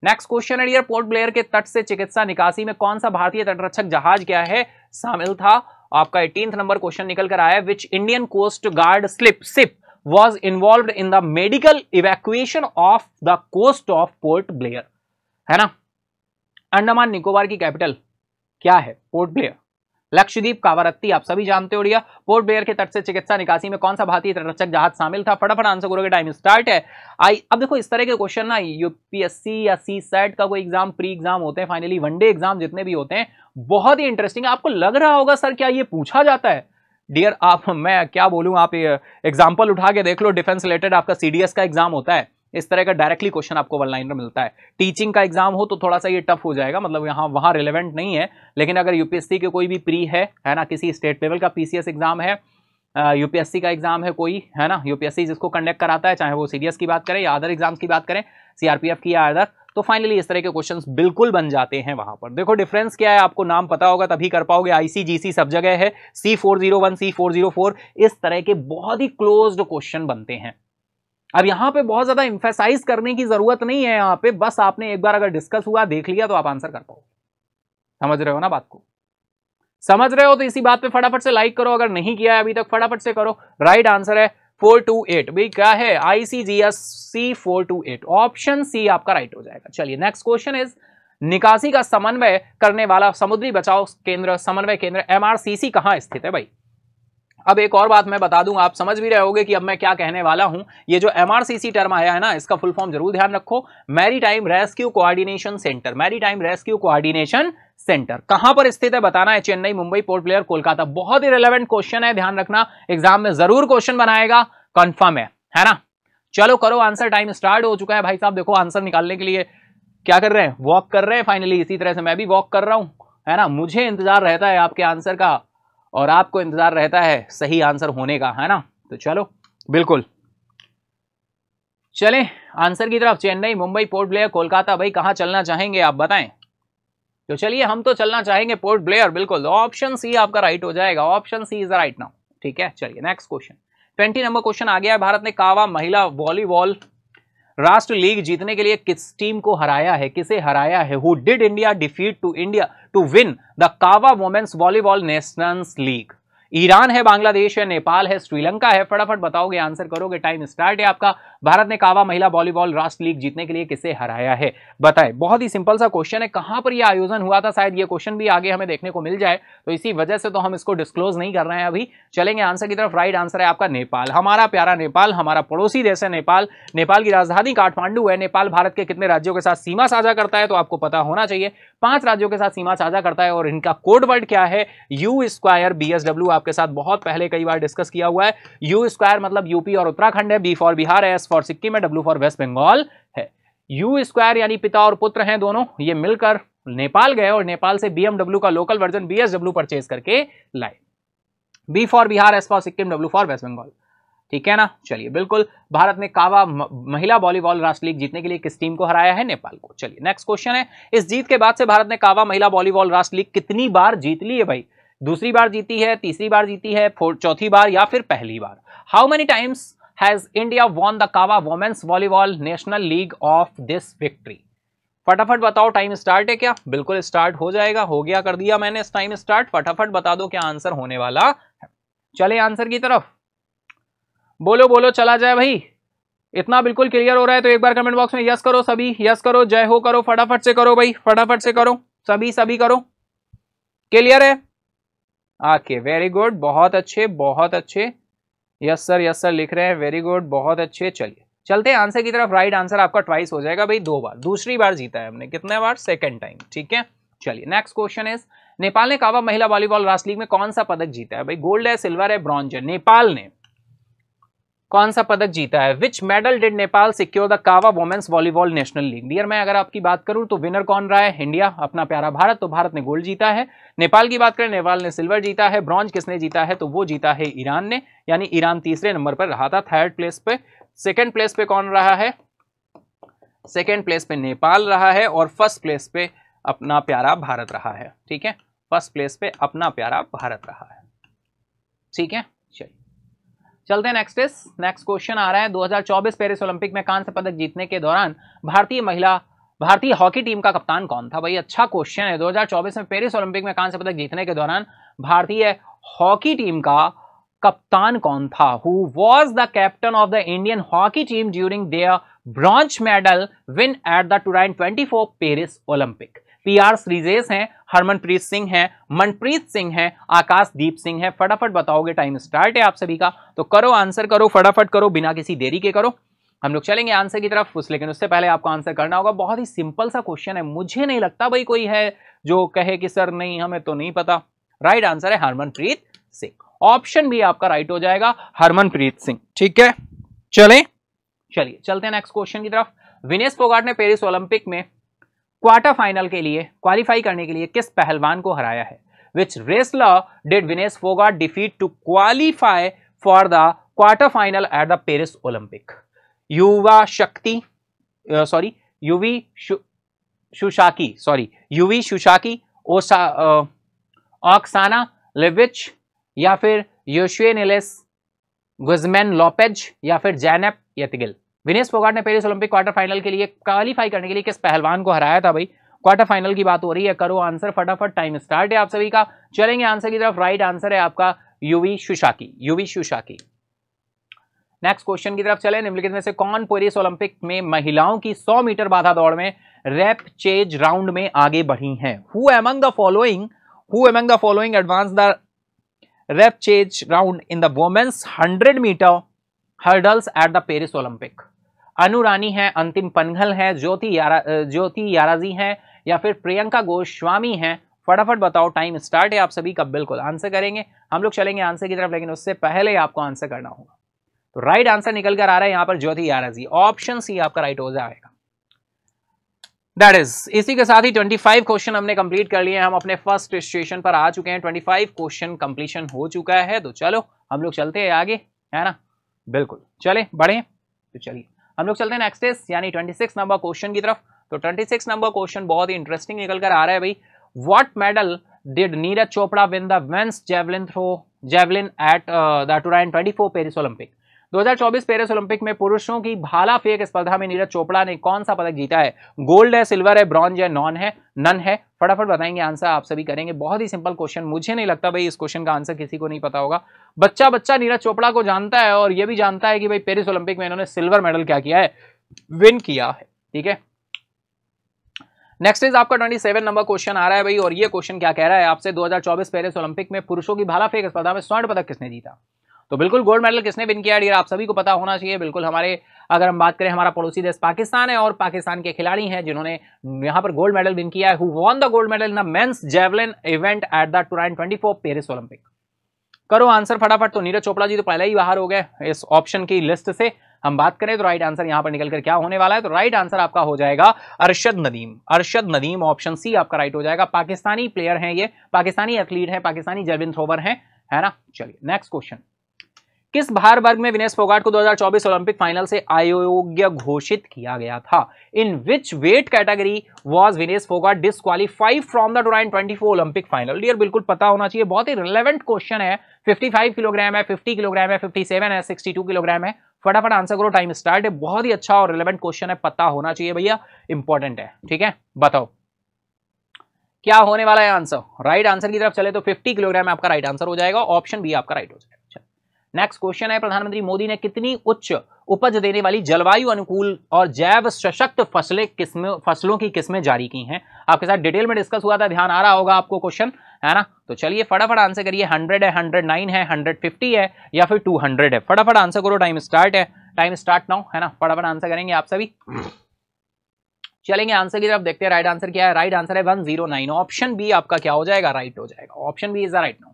नेक्स्ट क्वेश्चन है डियर, पोर्ट ब्लेयर के तट से चिकित्सा निकासी में कौन सा भारतीय तटरक्षक जहाज क्या है शामिल था? आपका 18 नंबर क्वेश्चन निकल कर आया है। Which Indian coast guard ship was involved in the medical evacuation of the coast of Port Blair? है ना। अंडमान निकोबार की कैपिटल क्या है? Port Blair. लक्षद्वीप कावारत्ती आप सभी जानते हो। पोर्ट ब्लेयर के तट से चिकित्सा निकासी में कौन सा भारतीय तटरक्षक जहाज शामिल था? फटाफट आंसर करोगे, टाइम स्टार्ट है। अब देखो, इस तरह के क्वेश्चन ना यूपीएससी या सी सेट का कोई एग्जाम, प्री एग्जाम होते हैं, फाइनली वनडे एग्जाम जितने भी होते हैं, बहुत ही इंटरेस्टिंग है। आपको लग रहा होगा सर क्या ये पूछा जाता है? डियर आप, मैं क्या बोलूं, आप एग्जाम्पल उठा के देख लो। डिफेंस रिलेटेड आपका सीडीएस का एग्जाम होता है, इस तरह का डायरेक्टली क्वेश्चन आपको वन लाइनर मिलता है। टीचिंग का एग्जाम हो तो थोड़ा सा ये टफ हो जाएगा, मतलब यहाँ वहां रिलेवेंट नहीं है। लेकिन अगर यूपीएससी के कोई भी प्री है ना, किसी स्टेट लेवल का पीसीएस एग्जाम है, यूपीएससी का एग्जाम है कोई, है ना, यूपीएससी जिसको कंडक्ट कराता है, चाहे वो सीडीएस की बात करें या अदर एग्जाम्स की बात करें, सीआरपीएफ की या अदर, तो फाइनली इस तरह के क्वेश्चंस बिल्कुल बन जाते हैं वहां पर। देखो डिफरेंस क्या है, आपको नाम पता होगा तभी कर पाओगे। आईसीजीसी सब जगह है, C401, C404, इस तरह के बहुत ही क्लोज्ड क्वेश्चन बनते हैं। अब यहां पे बहुत ज्यादा इंफेसाइज करने की जरूरत नहीं है, यहां पे बस आपने एक बार अगर डिस्कस हुआ, देख लिया, तो आप आंसर कर पाओगे। समझ रहे हो ना बात को? समझ रहे हो तो इसी बात पे फटाफट से लाइक करो, अगर नहीं किया है अभी तक फटाफट से करो। राइट आंसर है 428। भाई क्या है? ICGS C428। ऑप्शन सी आपका राइट हो जाएगा। चलिए नेक्स्ट क्वेश्चन इज, निकासी का समन्वय करने वाला समुद्री बचाव केंद्र, समन्वय केंद्र MRCC कहां स्थित है? भाई अब एक और बात मैं बता दूं, आप समझ भी रहे होगे कि अब मैं क्या कहने वाला हूं। ये जो MRCC टर्म आया है ना, इसका फुल फॉर्म जरूर ध्यान रखो। Maritime rescue coordination centre. Maritime rescue coordination centre कहां पर स्थित है बताना है। Chennai, Mumbai, port Blair, Kolkata. बहुत ही रिलेवेंट क्वेश्चन है, ध्यान रखना, एग्जाम में जरूर क्वेश्चन बनाएगा, कंफर्म है ना। चलो करो आंसर, टाइम स्टार्ट हो चुका है भाई साहब। देखो आंसर निकालने के लिए क्या कर रहे हैं? वॉक कर रहे हैं। फाइनली इसी तरह से मैं भी वॉक कर रहा हूं, है ना। मुझे इंतजार रहता है आपके आंसर का, और आपको इंतजार रहता है सही आंसर होने का, है ना। तो चलो बिल्कुल चलें आंसर की तरफ। Chennai, Mumbai, port Blair, Kolkata. भाई कहां चलना चाहेंगे आप बताएं? तो चलिए हम तो चलना चाहेंगे पोर्ट ब्लेयर, बिल्कुल। ऑप्शन सी आपका राइट हो जाएगा। Option C is right now. ठीक है, चलिए नेक्स्ट क्वेश्चन। 20 नंबर क्वेश्चन आ गया है। भारत ने कावा महिला वॉलीबॉल राष्ट्र लीग जीतने के लिए किस टीम को हराया है? किसे हराया है? Who did India defeat to India to win the CAVA women's volleyball nations league? Iran है, बांग्लादेश है, नेपाल है, श्रीलंका है। फटाफट बताओगे, आंसर करोगे, टाइम स्टार्ट है आपका। भारत ने कावा महिला वॉलीबॉल राष्ट्र लीग जीतने के लिए किसे हराया है? बताएं। बहुत ही सिंपल सा क्वेश्चन है। कहां पर यह आयोजन हुआ था? शायद ये क्वेश्चन भी आगे हमें देखने को मिल जाए, तो इसी वजह से तो हम इसको डिस्क्लोज नहीं कर रहे हैं अभी। चलेंगे आंसर की तरफ। राइट आंसर है आपका नेपाल। हमारा प्यारा नेपाल, हमारा पड़ोसी देश है नेपाल। नेपाल की राजधानी काठमांडू है। नेपाल भारत के कितने राज्यों के साथ सीमा साझा करता है? तो आपको पता होना चाहिए, 5 राज्यों के साथ सीमा साझा करता है। और इनका कोड वर्ड क्या है? U² BSW। आपके साथ बहुत पहले कई बार डिस्कस किया हुआ है। U² मतलब यूपी और उत्तराखंड है, B फॉर बिहार है, S फॉर सिक्किम है, W फॉर वेस्ट बंगाल है। U² यानी पिता और पुत्र हैं दोनों, ये मिलकर नेपाल गए और नेपाल से BMW का लोकल वर्जन BSW परचेज करके लाए। B for Bihar, S for Sikkim, W for West Bengal. ठीक है ना। चलिए बिल्कुल, भारत ने कावा महिला वॉलीबॉल राष्ट्र लीग जीतने के लिए किस टीम को हराया है? नेपाल को। चलिए नेक्स्ट क्वेश्चन है, इस जीत के बाद से भारत ने कावा महिला वॉलीबॉल राष्ट्र लीग कितनी बार जीत ली है भाई? दूसरी बार जीती है, तीसरी बार जीती है, चौथी बार या फिर पहली बार? How many times has India won the CAVA women's volleyball national league of this victory? फटाफट बताओ, टाइम स्टार्ट है क्या? बिल्कुल स्टार्ट हो जाएगा, हो गया, कर दिया मैंने टाइम स्टार्ट। फटाफट बता दो क्या आंसर होने वाला है। चले आंसर की तरफ, बोलो बोलो, चला जाए भाई। इतना बिल्कुल क्लियर हो रहा है तो एक बार कमेंट बॉक्स में यस करो, सभी यस करो, जय हो करो, फटाफट से करो भाई, फटाफट से करो, सभी करो। क्लियर है? ओके, वेरी गुड, बहुत अच्छे बहुत अच्छे, यस सर लिख रहे हैं, वेरी गुड, बहुत अच्छे। चलिए चलते हैं आंसर की तरफ। राइट आंसर आपका ट्वाइस हो जाएगा भाई, 2 बार, दूसरी बार जीता है हमने, कितने बार? सेकंड टाइम, ठीक है। चलिए नेक्स्ट क्वेश्चन इज, नेपाल ने कावा महिला वॉलीबॉल राष्ट्र लीग में कौन सा पदक जीता है भाई? गोल्ड है, सिल्वर है, ब्रॉन्ज है? नेपाल ने कौन सा पदक जीता है? Which medal did Nepal secure the CAVA women's volleyball national league? Dear मैं अगर आपकी बात करूं तो विनर कौन रहा है? इंडिया, अपना प्यारा भारत, तो भारत ने गोल्ड जीता है। नेपाल की बात करें, नेपाल ने सिल्वर जीता है। ब्रॉन्ज किसने जीता है? तो वो जीता है ईरान ने, यानी ईरान तीसरे नंबर पर रहा था, थर्ड प्लेस पे। सेकेंड प्लेस पे कौन रहा है? सेकेंड प्लेस पे नेपाल रहा है, और फर्स्ट प्लेस पे अपना प्यारा भारत रहा है, ठीक है। फर्स्ट प्लेस पे अपना प्यारा भारत रहा है, ठीक है। चलिए चलते हैं नेक्स्ट क्वेश्चन आ रहा है, 2024 पेरिस ओलंपिक में कांस्य पदक जीतने के दौरान भारतीय हॉकी टीम का कप्तान कौन था भाई? अच्छा क्वेश्चन है। 2024 में पेरिस ओलंपिक में कांस्य पदक जीतने के दौरान भारतीय हॉकी टीम का कप्तान कौन था? Who was the captain of the Indian hockey team during their bronze medal win at the 2024 Paris Olympic? PR Sreejesh हैं, हरमनप्रीत सिंह हैं, मनप्रीत सिंह हैं, आकाशदीप सिंह हैं। फटाफट बताओगे, टाइम स्टार्ट है आप सभी का, तो करो आंसर करो, फटाफट करो, बिना किसी देरी के करो। हम लोग चलेंगे आंसर की तरफ, लेकिन उससे पहले आपको आंसर करना होगा। बहुत ही सिंपल सा क्वेश्चन है, मुझे नहीं लगता भाई कोई है जो कहे कि सर नहीं हमें तो नहीं पता। राइट आंसर है हरमनप्रीत सिंह, ऑप्शन भी आपका राइट हो जाएगा, हरमनप्रीत सिंह, ठीक है। चलिए चलते हैं नेक्स्ट क्वेश्चन की तरफ। विनेश फोगाट ने पेरिस ओलंपिक में क्वार्टर फाइनल के लिए क्वालिफाई करने के लिए किस पहलवान को हराया है? Which wrestler did Vinesh Phogat defeat to qualify for the quarter final at the Paris Olympic? Yui Susaki, Oksana Livach, या फिर योशुएनिलेस गुजमैन लोपेज, या फिर जैनब यतिगिल? विनेश फोगाट ने पेरिस ओलंपिक क्वार्टर फाइनल के लिए क्वालिफाई करने के लिए किस पहलवान को हराया था भाई? क्वार्टर फाइनल की बात हो रही है, करो आंसर फटाफट, टाइम स्टार्ट है आप सभी का। चलेंगे आंसर की तरफ। राइट आंसर है आपका यूवी शुशाकी। नेक्स्ट क्वेश्चन की तरफ चले। निम्नलिखित में से कौन पेरिस ओलंपिक में महिलाओं की 100 मीटर बाधा दौड़ में रैप चेज राउंड में आगे बढ़ी हैं? Who among the following advance the repechage round in the women's 100 metre hurdles at the Paris Olympic? Anu Rani है, अंतिम पनघल है, ज्योति याराजी है, या फिर प्रियंका गोस्वामी है? फटाफट बताओ, टाइम स्टार्ट है आप सभी का, बिल्कुल आंसर करेंगे हम लोग। चलेंगे आंसर की तरफ, लेकिन उससे पहले आपको आंसर करना होगा। तो राइट आंसर निकल कर आ रहा है यहाँ पर ज्योति याराजी, ऑप्शन सी आपका राइट हो जाएगा। दैट इज, इसी के साथ ही 25 क्वेश्चन हमने कंप्लीट कर लिए हैं। हम अपने फर्स्ट स्टेशन पर आ चुके हैं, 25 क्वेश्चन कंप्लीशन हो चुका है। तो चलो हम लोग चलते हैं आगे, है ना, बिल्कुल चले बढ़े। तो चलिए हम लोग चलते हैं नेक्स्ट इज यानी 26 नंबर क्वेश्चन की तरफ। तो 26 नंबर क्वेश्चन बहुत ही इंटरेस्टिंग निकल कर आ रहा है भाई। What medal did Neeraj Chopra win the men's javelin at the 2024 Paris Olympic? 2024 Paris Olympic में पुरुषों की भाला फेंक स्पर्धा में नीरज चोपड़ा ने कौन सा पदक जीता है? गोल्ड है, सिल्वर है, ब्रॉन्ज है, नन है? फटाफट बताएंगे, आंसर आप सभी करेंगे। बहुत ही सिंपल क्वेश्चन, मुझे नहीं लगता भाई इस क्वेश्चन का आंसर किसी को नहीं पता होगा। बच्चा नीरज चोपड़ा को जानता है, और यह भी जानता है कि भाई पेरिस ओलंपिक में इन्होंने सिल्वर मेडल क्या किया है, विन किया है, ठीक है। नेक्स्ट इज आपका 27 नंबर क्वेश्चन आ रहा है भाई, और ये क्वेश्चन क्या कह रहा है आपसे, 2024 पेरिस ओलंपिक में पुरुषों की भाला फेंक स्पर्धा में स्वर्ण पदक किसने जीता? तो बिल्कुल गोल्ड मेडल किसने विन किया डियर, आप सभी को पता होना चाहिए। बिल्कुल हमारे, अगर हम बात करें, हमारा पड़ोसी देश पाकिस्तान है, और पाकिस्तान के खिलाड़ी हैं जिन्होंने यहां पर गोल्ड मेडल विन किया है। Who won the gold medal in the men's javelin event at the 2024 Paris Olympic? करो आंसर फटाफट। तो नीरज चोपड़ा जी तो पहले ही बाहर हो गए इस ऑप्शन की लिस्ट से। हम बात करें तो राइट आंसर यहां पर निकलकर क्या होने वाला है? तो राइट आंसर आपका हो जाएगा अरशद नदीम, ऑप्शन सी आपका राइट हो जाएगा। पाकिस्तानी प्लेयर हैं, ये पाकिस्तानी एथलीट हैं, पाकिस्तानी जेवलिन थ्रोवर हैं, है ना। चलिए नेक्स्ट क्वेश्चन। किस भार वर्ग में विनेश फोगाट को 2024 ओलंपिक फाइनल से अयोग्य घोषित किया गया था? In which weight category was Vinesh Phogat disqualified from the 2024 Olympic final? Dear बिल्कुल पता होना चाहिए, बहुत ही रिलेवेंट क्वेश्चन है। 55 किलोग्राम है, 50 किलोग्राम है, 57 है, 62 किलोग्राम है। फटाफट आंसर करो, टाइम स्टार्ट है। बहुत ही अच्छा और रिलेवेंट क्वेश्चन है, पता होना चाहिए भैया, इंपॉर्टेंट है। ठीक है, बताओ क्या होने वाला है आंसर। राइट आंसर की तरफ चले तो 50 किलोग्राम आपका राइट आंसर हो जाएगा, ऑप्शन बी आपका राइट हो जाएगा। नेक्स्ट क्वेश्चन है, प्रधानमंत्री मोदी ने कितनी उच्च उपज देने वाली जलवायु अनुकूल और जैव सशक्त फसलों की किस्में जारी की हैं? आपके साथ डिटेल में डिस्कस हुआ था, ध्यान आ रहा होगा आपको क्वेश्चन, है ना? तो चलिए फटाफट आंसर करिए। 100 है, 109 है, 150 है या फिर 200 है? फटाफट आंसर करो, टाइम स्टार्ट है, टाइम स्टार्ट नाउ, है ना? फटाफट आंसर करेंगे आप सभी। चलेंगे आंसर की तरफ, देखते हैं राइट आंसर क्या है। राइट आंसर है 109, ऑप्शन बी आपका क्या हो जाएगा, राइट हो जाएगा। Option B is the right now.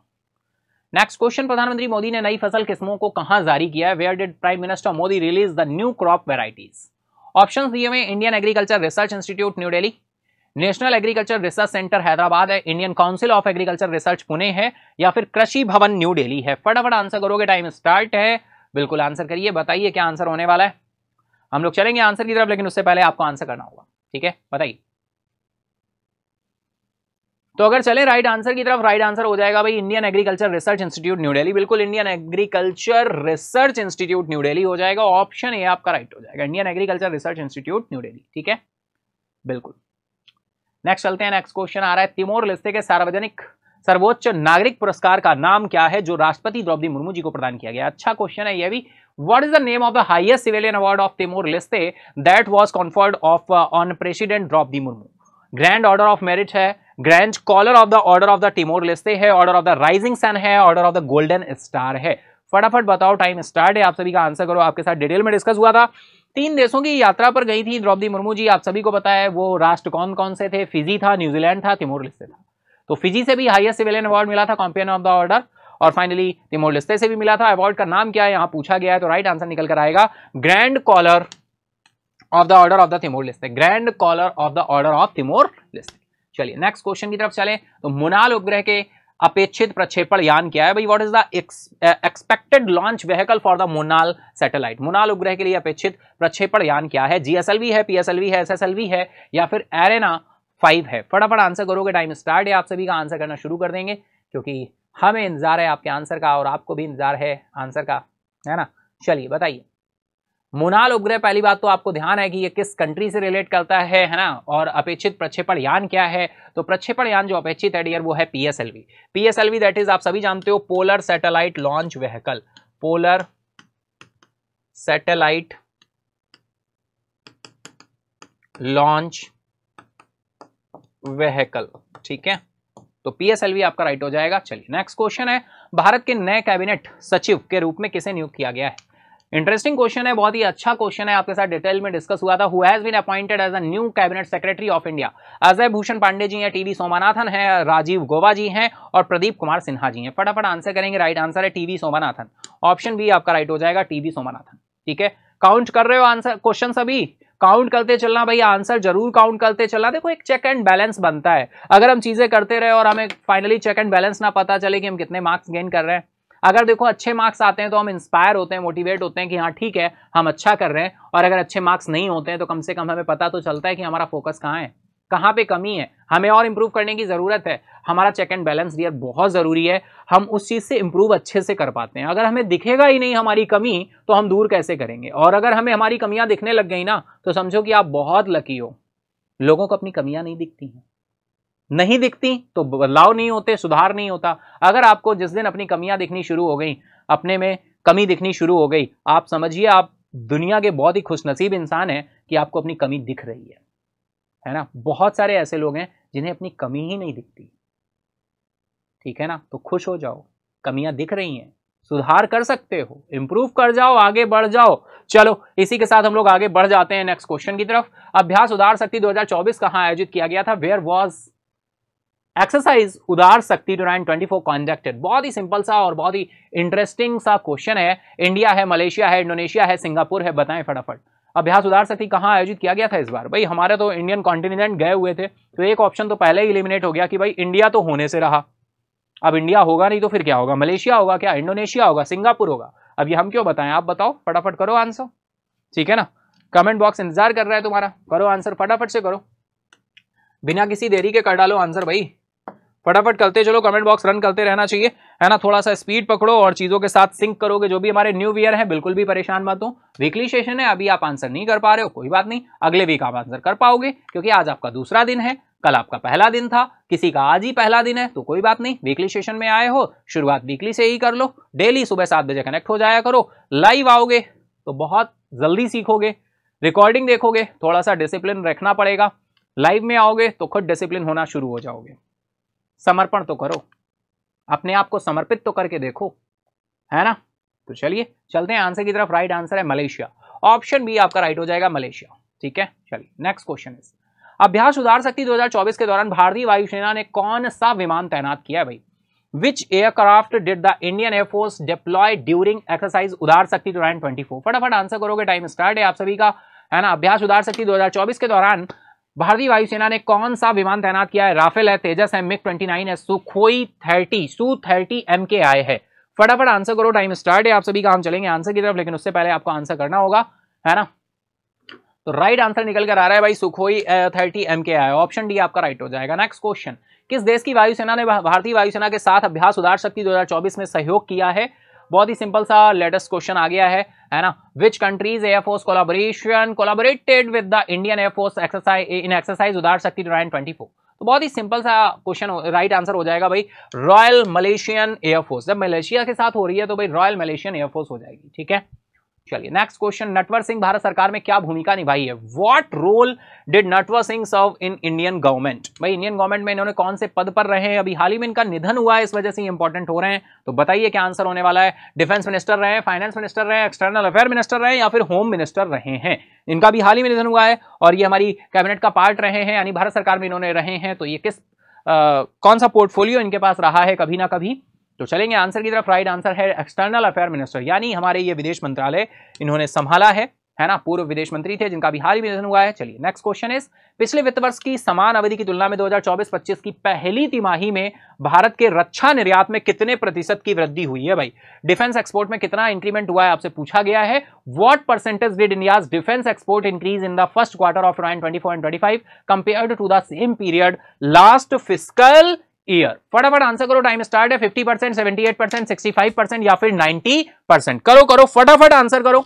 Next question, प्रधानमंत्री मोदी ने नई फसल किस्मों को कहां जारी किया है? Where did prime minister Modi release the new crop varieties? Options दिए हुए, Indian agriculture research institute New Delhi, national agriculture research centre Hyderabad है, Indian council of agriculture research Pune है या फिर कृषि भवन न्यू दिल्ली है? फटाफट आंसर करोगे, टाइम स्टार्ट है। बिल्कुल आंसर करिए, बताइए क्या आंसर होने वाला है। हम लोग चलेंगे आंसर की तरफ, लेकिन उससे पहले आपको आंसर करना होगा। ठीक है, बताइए। तो अगर चले राइट आंसर की तरफ, राइट आंसर हो जाएगा भाई Indian agriculture research institute New Delhi. बिल्कुल, Indian agriculture research institute New Delhi हो जाएगा, ऑप्शन ए आपका राइट हो जाएगा, Indian agriculture research institute New Delhi. ठीक है, बिल्कुल। नेक्स्ट चलते हैं, नेक्स्ट क्वेश्चन आ रहा है, तिमोर लेस्ते के सार्वजनिक सर्वोच्च नागरिक पुरस्कार का नाम क्या है जो राष्ट्रपति द्रौपदी मुर्मू जी को प्रदान किया गया? अच्छा क्वेश्चन है यह भी। What is the name of the highest civilian award of Timor-Leste that was conferred on President Draupadi Murmu? Grand Order of Merit है, Grand Collar of the Order of the Timor-Leste है, Order of the Rising Sun है, Order of the Golden Star है। फटाफट बताओ, time start है, आप सभी का आंसर करो। आपके साथ डिटेल में डिस्कस हुआ था, 3 देशों की यात्रा पर गई थी द्रौपदी मुर्मू जी। आप सभी को पता है वो राष्ट्र कौन कौन से थे? फिजी था, न्यूजीलैंड था, तिमोर-लेस्ते था। तो फिजी से भी हाईएस्ट सिविलियन अवार्ड मिला था, कॉम्पियन ऑफ द ऑर्डर, और फाइनली तिमोर-लेस्ते से भी मिला था। अवार्ड का नाम क्या है यहां पूछा गया है, तो राइट आंसर निकल कर आएगा grand collar of the order of the Timor-Leste, grand collar of the order of Timor-Leste. चलिए नेक्स्ट क्वेश्चन की तरफ चले, तो मोनाल उपग्रह के अपेक्षित प्रक्षेपण यान क्या है भाई? What is the expected launch vehicle for the Monal satellite? Monal उपग्रह के लिए अपेक्षित प्रक्षेपण यान क्या है? जीएसएलवी है, पीएसएलवी है, एसएसएलवी है या फिर एरेना 5 है? फटाफट आंसर करोगे, टाइम स्टार्ट है, आप सभी का आंसर करना शुरू कर देंगे क्योंकि हमें इंतजार है आपके आंसर का और आपको भी इंतजार है आंसर का, है ना? चलिए बताइए, मोनाल उपग्रह, पहली बात तो आपको ध्यान है कि ये किस कंट्री से रिलेट करता है ना? और अपेक्षित प्रक्षेपण यान क्या है? तो प्रक्षेपण यान जो अपेक्षित है डियर वो है पीएसएलवी। पीएसएलवी दैट इज आप सभी जानते हो polar satellite launch vehicle, polar satellite launch vehicle. ठीक है, तो पीएसएलवी आपका राइट हो जाएगा। चलिए नेक्स्ट क्वेश्चन है, भारत के नए कैबिनेट सचिव के रूप में किसे नियुक्त किया गया है? इंटरेस्टिंग क्वेश्चन है, बहुत ही अच्छा क्वेश्चन है, आपके साथ डिटेल में डिस्कस हुआ था। Who has been appointed as a new cabinet secretary of India? Ajay Bhushan Pandey ji हैं, टीवी सोमनाथन है, राजीव गौबा जी हैं और प्रदीप कुमार सिन्हा जी हैं। फटाफट आंसर करेंगे, राइट आंसर है टीवी सोमनाथन, ऑप्शन बी आपका राइट हो जाएगा, टीवी सोमनाथन। ठीक है, काउंट कर रहे हो आंसर क्वेश्चन सभी? काउंट करते चलना भैया, आंसर जरूर काउंट करते चलना। देखो एक चेक एंड बैलेंस बनता है, अगर हम चीजें करते रहे और हमें फाइनली चेक एंड बैलेंस ना पता चले कि हम कितने मार्क्स गेन कर रहे हैं। अगर देखो अच्छे मार्क्स आते हैं तो हम इंस्पायर होते हैं, मोटिवेट होते हैं कि हाँ ठीक है हम अच्छा कर रहे हैं, और अगर अच्छे मार्क्स नहीं होते हैं तो कम से कम हमें पता तो चलता है कि हमारा फोकस कहाँ है, कहाँ पे कमी है, हमें और इंप्रूव करने की जरूरत है। हमारा चेक एंड बैलेंस डियर बहुत जरूरी है, हम उस चीज से इंप्रूव अच्छे से कर पाते हैं। अगर हमें दिखेगा ही नहीं हमारी कमी तो हम दूर कैसे करेंगे? और अगर हमें हमारी कमियां दिखने लग गई ना तो समझो कि आप बहुत लकी हो। लोगों को अपनी कमियां नहीं दिखती हैं, नहीं दिखती तो बदलाव नहीं होते, सुधार नहीं होता। अगर आपको जिस दिन अपनी कमियां दिखनी शुरू हो गई, अपने में कमी दिखनी शुरू हो गई, आप समझिए आप दुनिया के बहुत ही खुशनसीब इंसान हैं कि आपको अपनी कमी दिख रही है ना? बहुत सारे ऐसे लोग हैं जिन्हें अपनी कमी ही नहीं दिखती। ठीक है ना? तो खुश हो जाओ, कमियां दिख रही हैं, सुधार कर सकते हो, इंप्रूव कर जाओ, आगे बढ़ जाओ। चलो इसी के साथ हम लोग आगे बढ़ जाते हैं नेक्स्ट क्वेश्चन की तरफ। अभ्यास उदार शक्ति 2024 कहां आयोजित किया गया था? Where was exercise Udara Shakti 2024 conducted? बहुत ही सिंपल सा और बहुत ही इंटरेस्टिंग सा क्वेश्चन है। इंडिया है, मलेशिया है, इंडोनेशिया है, सिंगापुर है, बताएं फटाफट। अभ्यास उदार शक्ति कहां आयोजित किया गया था इस बार? भाई हमारे तो इंडियन कॉन्टिनेंट गए हुए थे, तो एक ऑप्शन तो पहले ही एलिमिनेट हो गया कि भाई इंडिया तो होने से रहा। अब इंडिया होगा नहीं तो फिर क्या होगा? मलेशिया होगा क्या? इंडोनेशिया होगा? सिंगापुर होगा? अब ये हम क्यों बताएं, आप बताओ, फटाफट करो आंसर, ठीक है ना। कमेंट बॉक्स इंतजार कर रहा है तुम्हारा, करो आंसर, फटाफट से करो, बिना किसी देरी के कर डालो आंसर भाई, फटाफट करते चलो, कमेंट बॉक्स रन करते रहना चाहिए, है ना। थोड़ा सा स्पीड पकड़ो और चीजों के साथ सिंक करोगे। जो भी हमारे न्यू ईयर है बिल्कुल भी परेशान मत हो, वीकली सेशन है, अभी आप आंसर नहीं कर पा रहे हो, कोई बात नहीं, अगले वीक आप आंसर कर पाओगे, क्योंकि आज आपका दूसरा दिन है, कल आपका पहला दिन था, किसी का आज ही पहला दिन है, तो कोई बात नहीं, वीकली सेशन में आए हो, शुरुआत वीकली से ही कर लो, डेली सुबह 7 बजे कनेक्ट हो जाया करो, लाइव आओगे तो बहुत जल्दी सीखोगे, रिकॉर्डिंग देखोगे, थोड़ा सा डिसिप्लिन रखना पड़ेगा, लाइव में आओगे तो खुद डिसिप्लिन होना शुरू हो जाओगे। समर्पण तो करो, अपने आप को समर्पित तो करके देखो, है ना। तो चलिए चलते हैं आंसर की तरफ। राइट आंसर है मलेशिया, ऑप्शन बी आपका राइट हो जाएगा, मलेशिया, ठीक है। चलिए नेक्स्ट क्वेश्चन इज, अभ्यास उदार शक्ति 2024 के दौरान भारतीय वायुसेना ने कौन सा विमान तैनात किया है भाई। Which aircraft did the Indian air force deploy during exercise Udara Shakti 2024। फटाफट आंसर करोगे, टाइम स्टार्ट है आप सभी का, है ना। अभ्यास उदार शक्ति 2024 के दौरान भारतीय वायुसेना ने कौन सा विमान तैनात किया है। राफेल है, तेजस है, मिग 29 है, सुखोई 30 Su-30 MKI है। फटाफट आंसर करो, टाइम स्टार्ट है आप सभी का, हम चलेंगे आंसर की तरफ, लेकिन उससे पहले आपको आंसर करना होगा, है ना। तो राइट आंसर निकल कर आ रहा है भाई, सुखोई 30 MKI, ऑप्शन डी आपका राइट हो जाएगा। नेक्स्ट क्वेश्चन, किस देश की वायुसेना ने भारतीय वायुसेना के साथ अभ्यास उदार शक्ति 2024 में सहयोग किया है। बहुत ही सिंपल सा लेटेस्ट क्वेश्चन आ गया है ना। Which countries air force collaborated with the Indian air force exercise Udara Shakti 2024। तो बहुत ही सिंपल सा क्वेश्चन, राइट आंसर हो जाएगा भाई रॉयल मलेशियन एयरफोर्स। जब मलेशिया के साथ हो रही है तो भाई रॉयल मलेशियन एयरफोर्स हो जाएगी, ठीक है। चलिए नेक्स्ट क्वेश्चन, नटवर सिंह भारत सरकार में क्या भूमिका निभाई है। What role did Natwar Singh serve in Indian government. भाई इंडियन गवर्नमेंट में इन्होंने कौन से पद पर रहे हैं, अभी हाल ही में इनका निधन हुआ है, इस वजह से इंपॉर्टेंट हो रहे हैं, तो बताइए क्या आंसर होने वाला है। डिफेंस मिनिस्टर रहे, फाइनेंस मिनिस्टर रहे, एक्सटर्नल अफेयर मिनिस्टर रहे, या फिर होम मिनिस्टर रहे हैं। इनका भी हाल ही में निधन हुआ है और ये हमारी कैबिनेट का पार्ट रहे हैं, यानी भारत सरकार में इन्होंने रहे हैं, तो ये किस कौन सा पोर्टफोलियो इनके पास रहा है कभी ना कभी। तो चलेंगे आंसर की तरफ, राइट आंसर है एक्सटर्नल अफेयर मिनिस्टर, यानी हमारे ये विदेश मंत्रालय इन्होंने संभाला है ना। पूर्व विदेश मंत्री थे जिनका भी हाल ही में निधन हुआ है। चलिए नेक्स्ट क्वेश्चन इज, पिछले वित्त वर्ष की समान अवधि की तुलना में 2024-25 की पहली तिमाही में भारत के रक्षा निर्यात में कितने प्रतिशत की वृद्धि हुई है भाई। डिफेंस एक्सपोर्ट में कितना इंक्रीमेंट हुआ है आपसे पूछा गया है। What percentage did India's defence export increase in the first quarter of 2024 and 25 compared to the same period last fiscal year. फटाफट आंसर करो, टाइम स्टार्ट है। 50%, 78%, 65% या फिर 90%। करो फटाफट आंसर करो।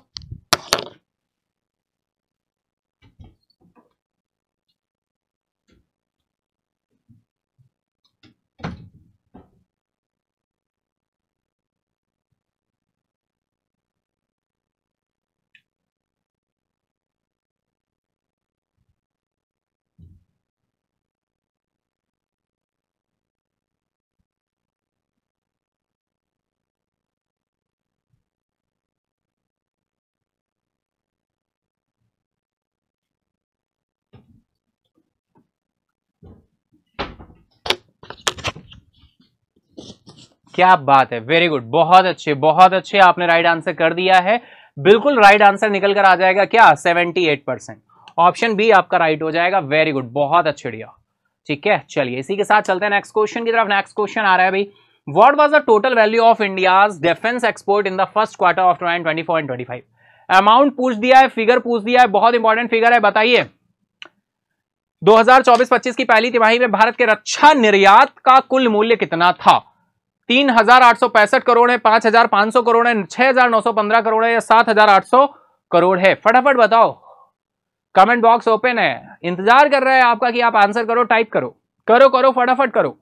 क्या बात है, वेरी गुड, बहुत अच्छे आपने राइट आंसर कर दिया है। बिल्कुल राइट आंसर निकल कर आ जाएगा क्या, 78%। ऑप्शन बी आपका राइट हो जाएगा, वेरी गुड, बहुत अच्छे दिया, ठीक है। चलिए इसी के साथ चलते हैं नेक्स्ट क्वेश्चन की तरफ। नेक्स्ट क्वेश्चन आ रहा है भाई, what was the total value of India's defence export in the first quarter of 2024 and 25। Amount पूछ दिया है, फिगर पूछ दिया है, बहुत इंपॉर्टेंट फिगर है, बताइए 2024-25 की पहली तिमाही में भारत के रक्षा निर्यात का कुल मूल्य कितना था। 3,865 करोड़ है, 5,500 करोड़ है, 6,915 करोड़ है या 7,800 करोड़ है। फटाफट बताओ, कमेंट बॉक्स ओपन है, इंतजार कर रहा है आपका कि आप आंसर करो, टाइप करो फटाफट करो।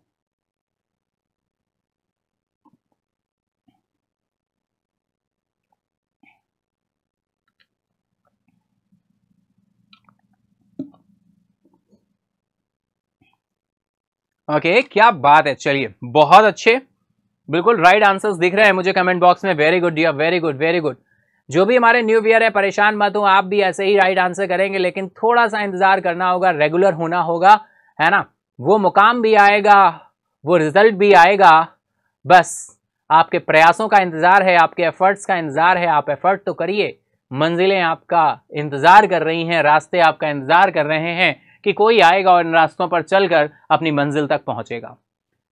ओके क्या बात है, चलिए बहुत अच्छे, बिल्कुल राइट आंसर्स दिख रहे हैं मुझे कमेंट बॉक्स में। Very good dear, very good. जो भी हमारे न्यू ईयर है परेशान मत हो, आप भी ऐसे ही राइट आंसर करेंगे, लेकिन थोड़ा सा इंतजार करना होगा, रेगुलर होना होगा, है ना। वो मुकाम भी आएगा, वो रिजल्ट भी आएगा, बस आपके प्रयासों का इंतजार है, आपके एफर्ट्स का इंतजार है। आप एफर्ट तो करिए, मंजिलें आपका इंतजार कर रही हैं, रास्ते आपका इंतजार कर रहे हैं कि कोई आएगा और इन रास्तों पर चलकर अपनी मंजिल तक पहुंचेगा।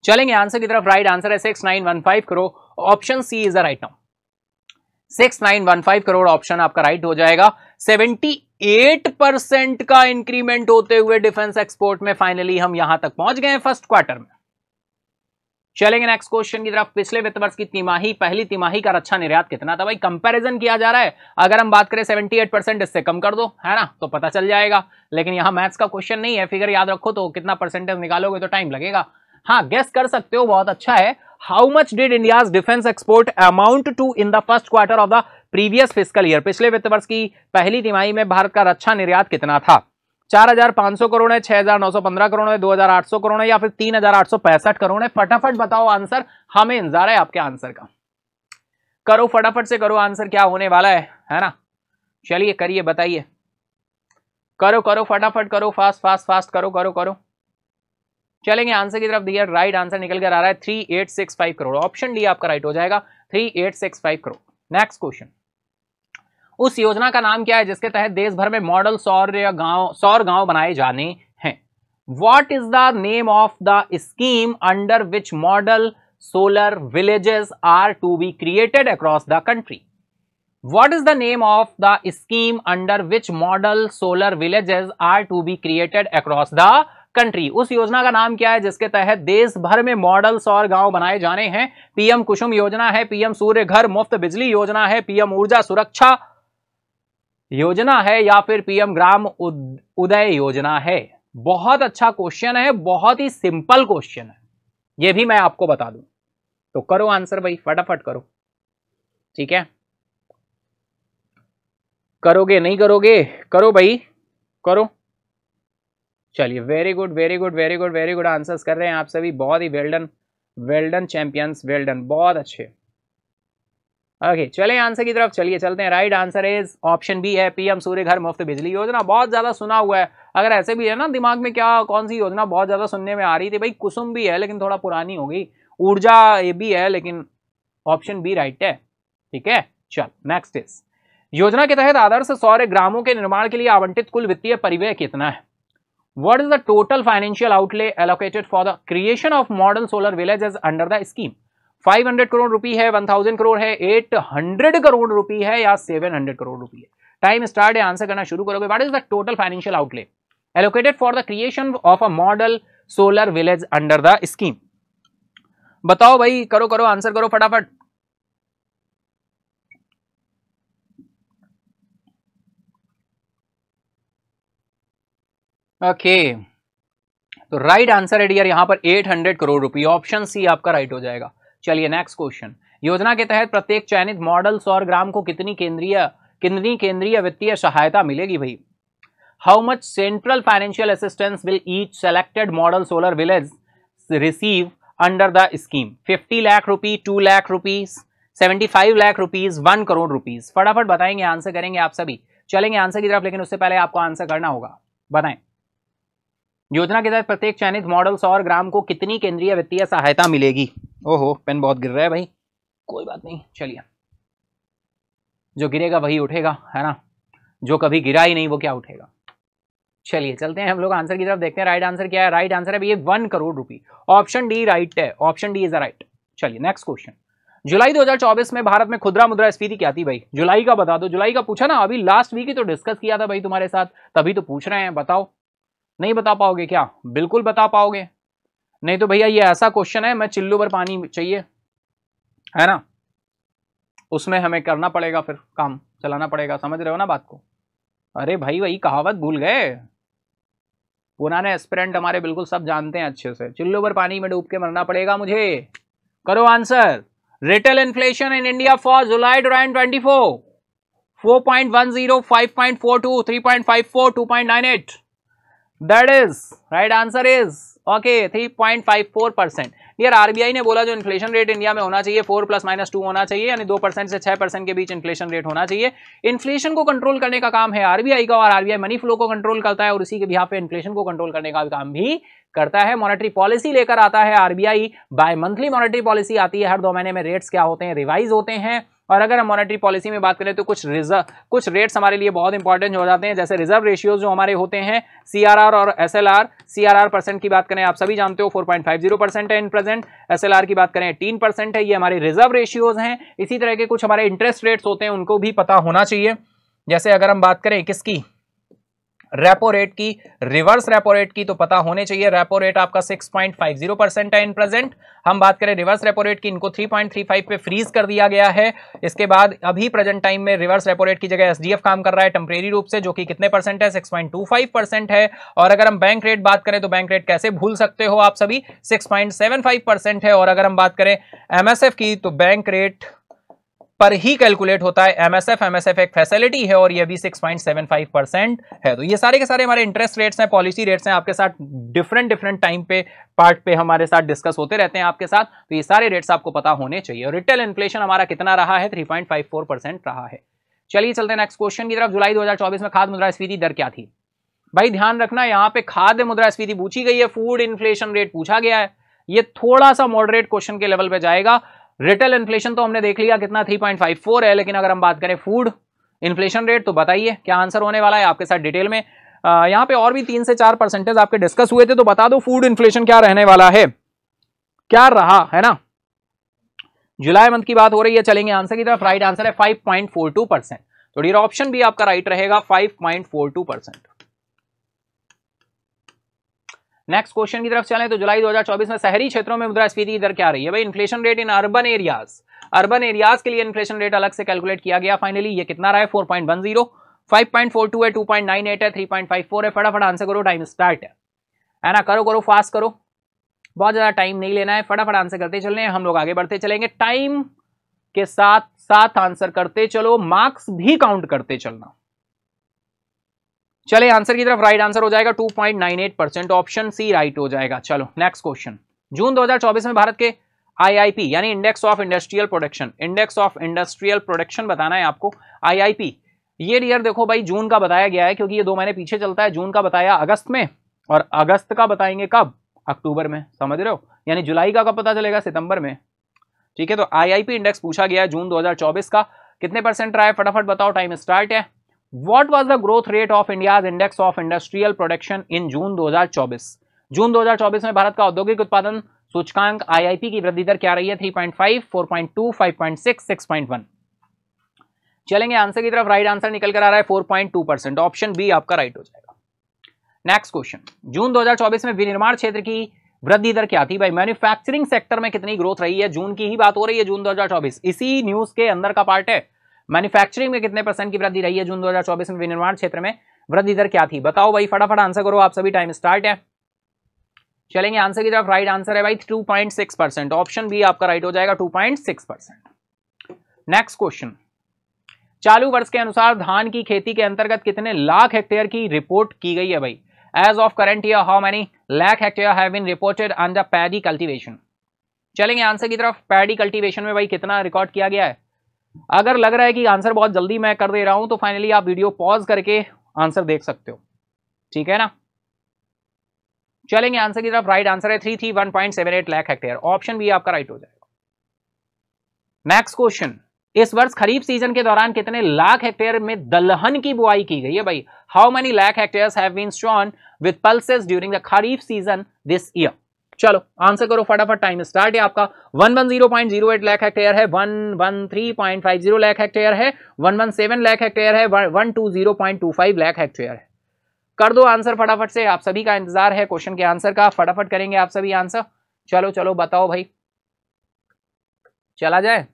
चलेंगे आंसर की तरफ, राइट आंसर है 6915 करो, option C is the right now. 6915 crore option आपका राइट हो जाएगा। 78% का इंक्रीमेंट होते हुए डिफेंस एक्सपोर्ट में फाइनली हम यहां तक पहुंच गए हैं फर्स्ट क्वार्टर में। चलेंगे नेक्स्ट क्वेश्चन की तरफ। पिछले वित्त वर्ष की तिमाही, पहली तिमाही का रक्षा निर्यात कितना था? भाई कंपैरिजन किया जा रहा है, अगर हम बात करें 78% इससे कम कर दो, है ना, तो पता चल जाएगा। लेकिन यहां मैथ्स का क्वेश्चन नहीं है, फिगर याद रखो, तो कितना परसेंटेज निकालोगे तो टाइम लगेगा। हाँ, गेस कर सकते हो, बहुत अच्छा है। How much did India's defence export amount to in the first quarter of the previous fiscal year? पिछले वित्त वर्ष की पहली तिमाही में भारत का रक्षा निर्यात कितना था? 4500 करोड़ है, 6915 करोड़ है, 2800 करोड़ है, या फिर 3865 करोड़ है? फटाफट बताओ आंसर, हमें इंतजार है आपके आंसर का। करो फटाफट से करो, आंसर क्या होने वाला है ना? चलिए करिए, बताइए, करो करो फटाफट करो, फास्ट फास्ट फास्ट करो करो करो। चलेंगे आंसर की तरफ। दिया राइट आंसर निकल कर आ रहा है 3865 करोड़। ऑप्शन डी आपका राइट हो जाएगा, 3865 करोड़। Next question. उस योजना का नाम क्या है जिसके तहत देश भर में मॉडल सौर गांव बनाए जाने हैं? What is the name of the scheme under which model solar villages are to be created across the country? What is the name of the scheme under which model solar villages are to be created across the country? उस योजना का नाम क्या है जिसके तहत देश भर में मॉडल सौर गांव बनाए जाने हैं? पीएम कुसुम योजना है, पीएम सूर्य घर मुफ्त बिजली योजना है, पीएम ऊर्जा सुरक्षा योजना है, या फिर पीएम ग्राम उदय योजना है? बहुत अच्छा क्वेश्चन है, बहुत ही सिंपल क्वेश्चन है, यह भी मैं आपको बता दूं। तो करो आंसर भाई, फटाफट करो, ठीक है? करोगे नहीं करोगे? करो भाई, करो। चलिए, very good very good very good very good answers कर रहे हैं आप सभी, बहुत ही well done champions, well done, बहुत अच्छे। ओके, चले आंसर की तरफ, चलिए चलते हैं। Right answer is option B है, पीएम सूर्य घर मुफ्त बिजली योजना। बहुत ज्यादा सुना हुआ है, अगर ऐसे भी है ना दिमाग में, क्या कौन सी योजना बहुत ज्यादा सुनने में आ रही थी? भाई कुसुम भी है लेकिन थोड़ा पुरानी हो गई, ऊर्जा ये भी है, लेकिन ऑप्शन बी राइट है, ठीक है? चल नेक्स्ट इज, योजना के तहत आदर्श सौर ग्रामों के निर्माण के लिए आवंटित कुल वित्तीय परिव्यय कितना है? What is the total financial outlay allocated for the creation of model solar villages under the scheme? 500 crore rupee है, 1000 करोड़ है, 800 करोड़ रुपी है, या 700 करोड़ रुपी है? टाइम स्टार्ट है, आंसर करना शुरू करोगे। What is the total financial outlay allocated for the creation of a model solar village under the scheme? बताओ भाई, करो करो आंसर करो फटाफट। ओके, तो राइट आंसर है डियर यहां पर 800 करोड़ रुपए, ऑप्शन सी आपका राइट हो जाएगा। चलिए नेक्स्ट क्वेश्चन। योजना के तहत प्रत्येक चयनित मॉडल सौर ग्राम को कितनी केंद्रीय वित्तीय सहायता मिलेगी भाई? How much central financial assistance will each selected model solar village receive under the scheme? 50 lakh rupee, 2 lakh rupees, 75 lakh rupees, 1 crore rupees? फटाफट बताएंगे, आंसर करेंगे आप सभी। चलेंगे आंसर की तरफ, लेकिन उससे पहले आपको आंसर करना होगा। बताएं, योजना के तहत प्रत्येक चयनित मॉडल सौर ग्राम को कितनी केंद्रीय वित्तीय सहायता मिलेगी? ओहो, पेन बहुत गिर रहा है भाई, कोई बात नहीं, चलिए, जो गिरेगा वही उठेगा, है ना? जो कभी गिरा ही नहीं वो क्या उठेगा? चलिए चलते हैं हम लोग आंसर की तरफ, देखते हैं राइट आंसर क्या है। राइट आंसर है भैया 1 करोड़ रुपए, ऑप्शन डी राइट है, ऑप्शन डी इज राइट। चलिए नेक्स्ट क्वेश्चन। जुलाई 2024 में भारत में खुदरा मुद्रास्फीति क्या थी भाई? जुलाई का बता दो, जुलाई का पूछा ना, अभी लास्ट वीक ही तो डिस्कस किया था भाई तुम्हारे साथ, तभी तो पूछ रहे हैं, बताओ। नहीं बता पाओगे क्या? बिल्कुल बता पाओगे, नहीं तो भैया ये ऐसा क्वेश्चन है, मैं चिल्लू भर पानी चाहिए, है ना, उसमें हमें करना पड़ेगा, फिर काम चलाना पड़ेगा, समझ रहे हो ना बात को? अरे भाई वही कहावत भूल गए, पुराने एस्पिरेंट हमारे बिल्कुल सब जानते हैं अच्छे से, चिल्लू भर पानी में डूब के मरना पड़ेगा मुझे। करो answer. Retail inflation in India for July 2024, 4.10, 5.42, 3.54, 2.98. That is right answer is okay 3.54%। यार आरबीआई ने बोला जो इन्फ्लेशन रेट इंडिया में होना चाहिए 4 ± 2 होना चाहिए, यानी 2% से 6% के बीच इन्फ्लेशन रेट होना चाहिए। इन्फ्लेशन को कंट्रोल करने का काम है आरबीआई का, और आरबीआई मनी फ्लो को कंट्रोल करता है, और उसी के बिहाफ पे इन्फ्लेशन को कंट्रोल करने का काम भी करता है। मॉनेटरी पॉलिसी लेकर आता है RBI, bimonthly monetary policy आती है, हर 2 महीने में रेट्स क्या होते हैं, रिवाइज होते हैं, और अगर हम मॉनेटरी पॉलिसी में बात करें तो कुछ रेट्स हमारे लिए बहुत इंपॉर्टेंट हो जाते हैं, जैसे रिजर्व रेशियोज जो हमारे होते हैं, CRR और SLR। CRR परसेंट की बात करें, आप सभी जानते हो 4.50% है इन प्रेजेंट। SLR की बात करें 18% है। ये हमारे रिजर्व रेशियोज हैं। इसी तरह के कुछ हमारे इंटरेस्ट रेट्स होते हैं, उनको भी पता होना चाहिए। जैसे अगर हम बात करें किसकी, रेपो रेट की, रिवर्स रेपो रेट की, तो पता होने चाहिए। रेपो रेट आपका 6.50% है इन प्रेजेंट। हम बात करें रिवर्स रेपो रेट की, इनको 3.35 पे फ्रीज कर दिया गया है। इसके बाद अभी प्रेजेंट टाइम में रिवर्स रेपो रेट की जगह SDF काम कर रहा है टेम्परेरी रूप से, जो कि कितने परसेंट है, 6.25% है। और अगर हम बैंक रेट बात करें तो बैंक रेट कैसे भूल सकते हो आप सभी, 6.75% है। और अगर हम बात करें MSF की तो बैंक रेट पर ही कैलकुलेट होता है MSF एक फैसिलिटी है और ये भी 6.75% है। तो ये सारे के सारे हमारे इंटरेस्ट रेट्स हैं, पॉलिसी रेट्स हैं, आपके साथ डिफरेंट टाइम पे पार्ट पे हमारे साथ डिस्कस होते रहते हैं आपके साथ। तो ये सारे रेट्स आपको पता होने चाहिए। और रिटेल इन्फ्लेशन हमारा कितना रहा है, 3.54% रहा है। चलिए चलते हैं नेक्स्ट क्वेश्चन की तरफ। जुलाई 2024 में खाद्य मुद्रास्फीति दर क्या थी? भाई ध्यान रखना, यहाँ पे खाद्य मुद्रास्फीति पूछी गई है, फूड इन्फ्लेशन रेट पूछा गया है। ये थोड़ा सा मॉडरेट क्वेश्चन के लेवल पे जाएगा। रिटेल इन्फ्लेशन तो हमने देख लिया कितना, 3.54 है। लेकिन अगर हम बात करें फूड इन्फ्लेशन रेट, तो बताइए क्या आंसर होने वाला है आपके साथ डिटेल में। यहाँ पे और भी 3 से 4% आपके डिस्कस हुए थे, तो बता दो फूड इन्फ्लेशन क्या रहने वाला है, क्या रहा है ना। जुलाई मंथ की बात हो रही है। चलेंगे आंसर की तरफ। राइट आंसर है 5.42%। तो डी ऑप्शन भी आपका राइट रहेगा, 5.42%। नेक्स्ट क्वेश्चन की तरफ चलें तो जुलाई 2024 में शहरी क्षेत्रों में मुद्रास्फीति की दर क्या रही है? भाई inflation rate in urban areas के लिए इन्फ्लेशन रेट अलग से कैलकुलेट किया गया। फाइनली ये कितना रहा है, 4.10, 5.42 है, 2.98 है, 3.54 है। फटाफट आंसर करो, टाइम स्टार्ट है ना। करो फास्ट करो, बहुत ज्यादा टाइम नहीं लेना है, फटाफट आंसर करते चलने हैं। हम लोग आगे बढ़ते चलेंगे, टाइम के साथ साथ आंसर करते चलो, मार्क्स भी काउंट करते चलना। चले आंसर की तरफ। राइट आंसर हो जाएगा 2.98%, ऑप्शन सी राइट हो जाएगा। चलो नेक्स्ट क्वेश्चन। जून 2024 में भारत के IIP यानी इंडेक्स ऑफ इंडस्ट्रियल प्रोडक्शन बताना है आपको। IIP ये ईयर देखो भाई जून का बताया गया है, क्योंकि ये 2 महीने पीछे चलता है। जून का बताया अगस्त में, और अगस्त का बताएंगे कब, अक्टूबर में, समझ रहे हो। यानी जुलाई का कब पता चलेगा, सितंबर में। ठीक है, तो IIP इंडेक्स पूछा गया है जून 2024 का, कितने परसेंट रहा है, फटाफट बताओ, टाइम स्टार्ट है। What was the growth rate of India's index of industrial production in जून 2024? जून 2024 में भारत का औद्योगिक उत्पादन सूचकांक IIP की वृद्धि दर क्या रही है? 3.5, 4.2, 5.6, 6.1। चलेंगे आंसर की तरफ। राइट आंसर निकल कर आ रहा है 4.2%, ऑप्शन बी आपका राइट हो जाएगा। Next question. जून 2024 में विनिर्माण क्षेत्र की वृद्धि दर क्या थी? भाई मैन्युफैक्चरिंग सेक्टर में कितनी ग्रोथ रही है? जून की ही बात हो रही है, जून 2024, इसी न्यूज के अंदर का पार्ट है। मैन्युफैक्चरिंग में कितने % की वृद्धि रही है जून 2024 में? विनिर्माण क्षेत्र में वृद्धि दर क्या थी? बताओ भाई, फटाफट आंसर करो आप सभी, टाइम स्टार्ट है। चलेंगे आंसर की तरफ। राइट आंसर है भाई 2.6%, ऑप्शन बी आपका राइट हो जाएगा, 2.6%। Next question. चालू वर्ष के अनुसार धान की खेती के अंतर्गत कितने लाख हेक्टेयर की रिपोर्ट की गई है? भाई as of current year how many lakh hectare have been reported under paddy cultivation? चलेंगे आंसर की तरफ। पैडी कल्टीवेशन में भाई कितना रिकॉर्ड किया गया है? अगर लग रहा है कि आंसर बहुत जल्दी मैं कर दे रहा हूं, तो फाइनली आप वीडियो पॉज करके आंसर देख सकते हो, ठीक है ना। चलेंगे आंसर की तरफ। राइट आंसर है 331.78 लाख हेक्टेयर, ऑप्शन बी आपका राइट हो जाएगा। Next question. इस वर्ष खरीफ सीजन के दौरान कितने लाख हेक्टेयर में दलहन की बुआई की गई है? भाई how many lakh hectares have been sown with pulses during the kharif season this year? चलो आंसर करो फटाफट, टाइम स्टार्ट है आपका। 110.08 लाख हेक्टेयर है, 113.50 लाख हेक्टेयर है, 117 लाख हेक्टेयर है, 120.25 लाख हेक्टेयर है। कर दो आंसर फटाफट से, आप सभी का इंतजार है क्वेश्चन के आंसर का, फटाफट करेंगे आप सभी आंसर। चलो बताओ भाई, चला जाए,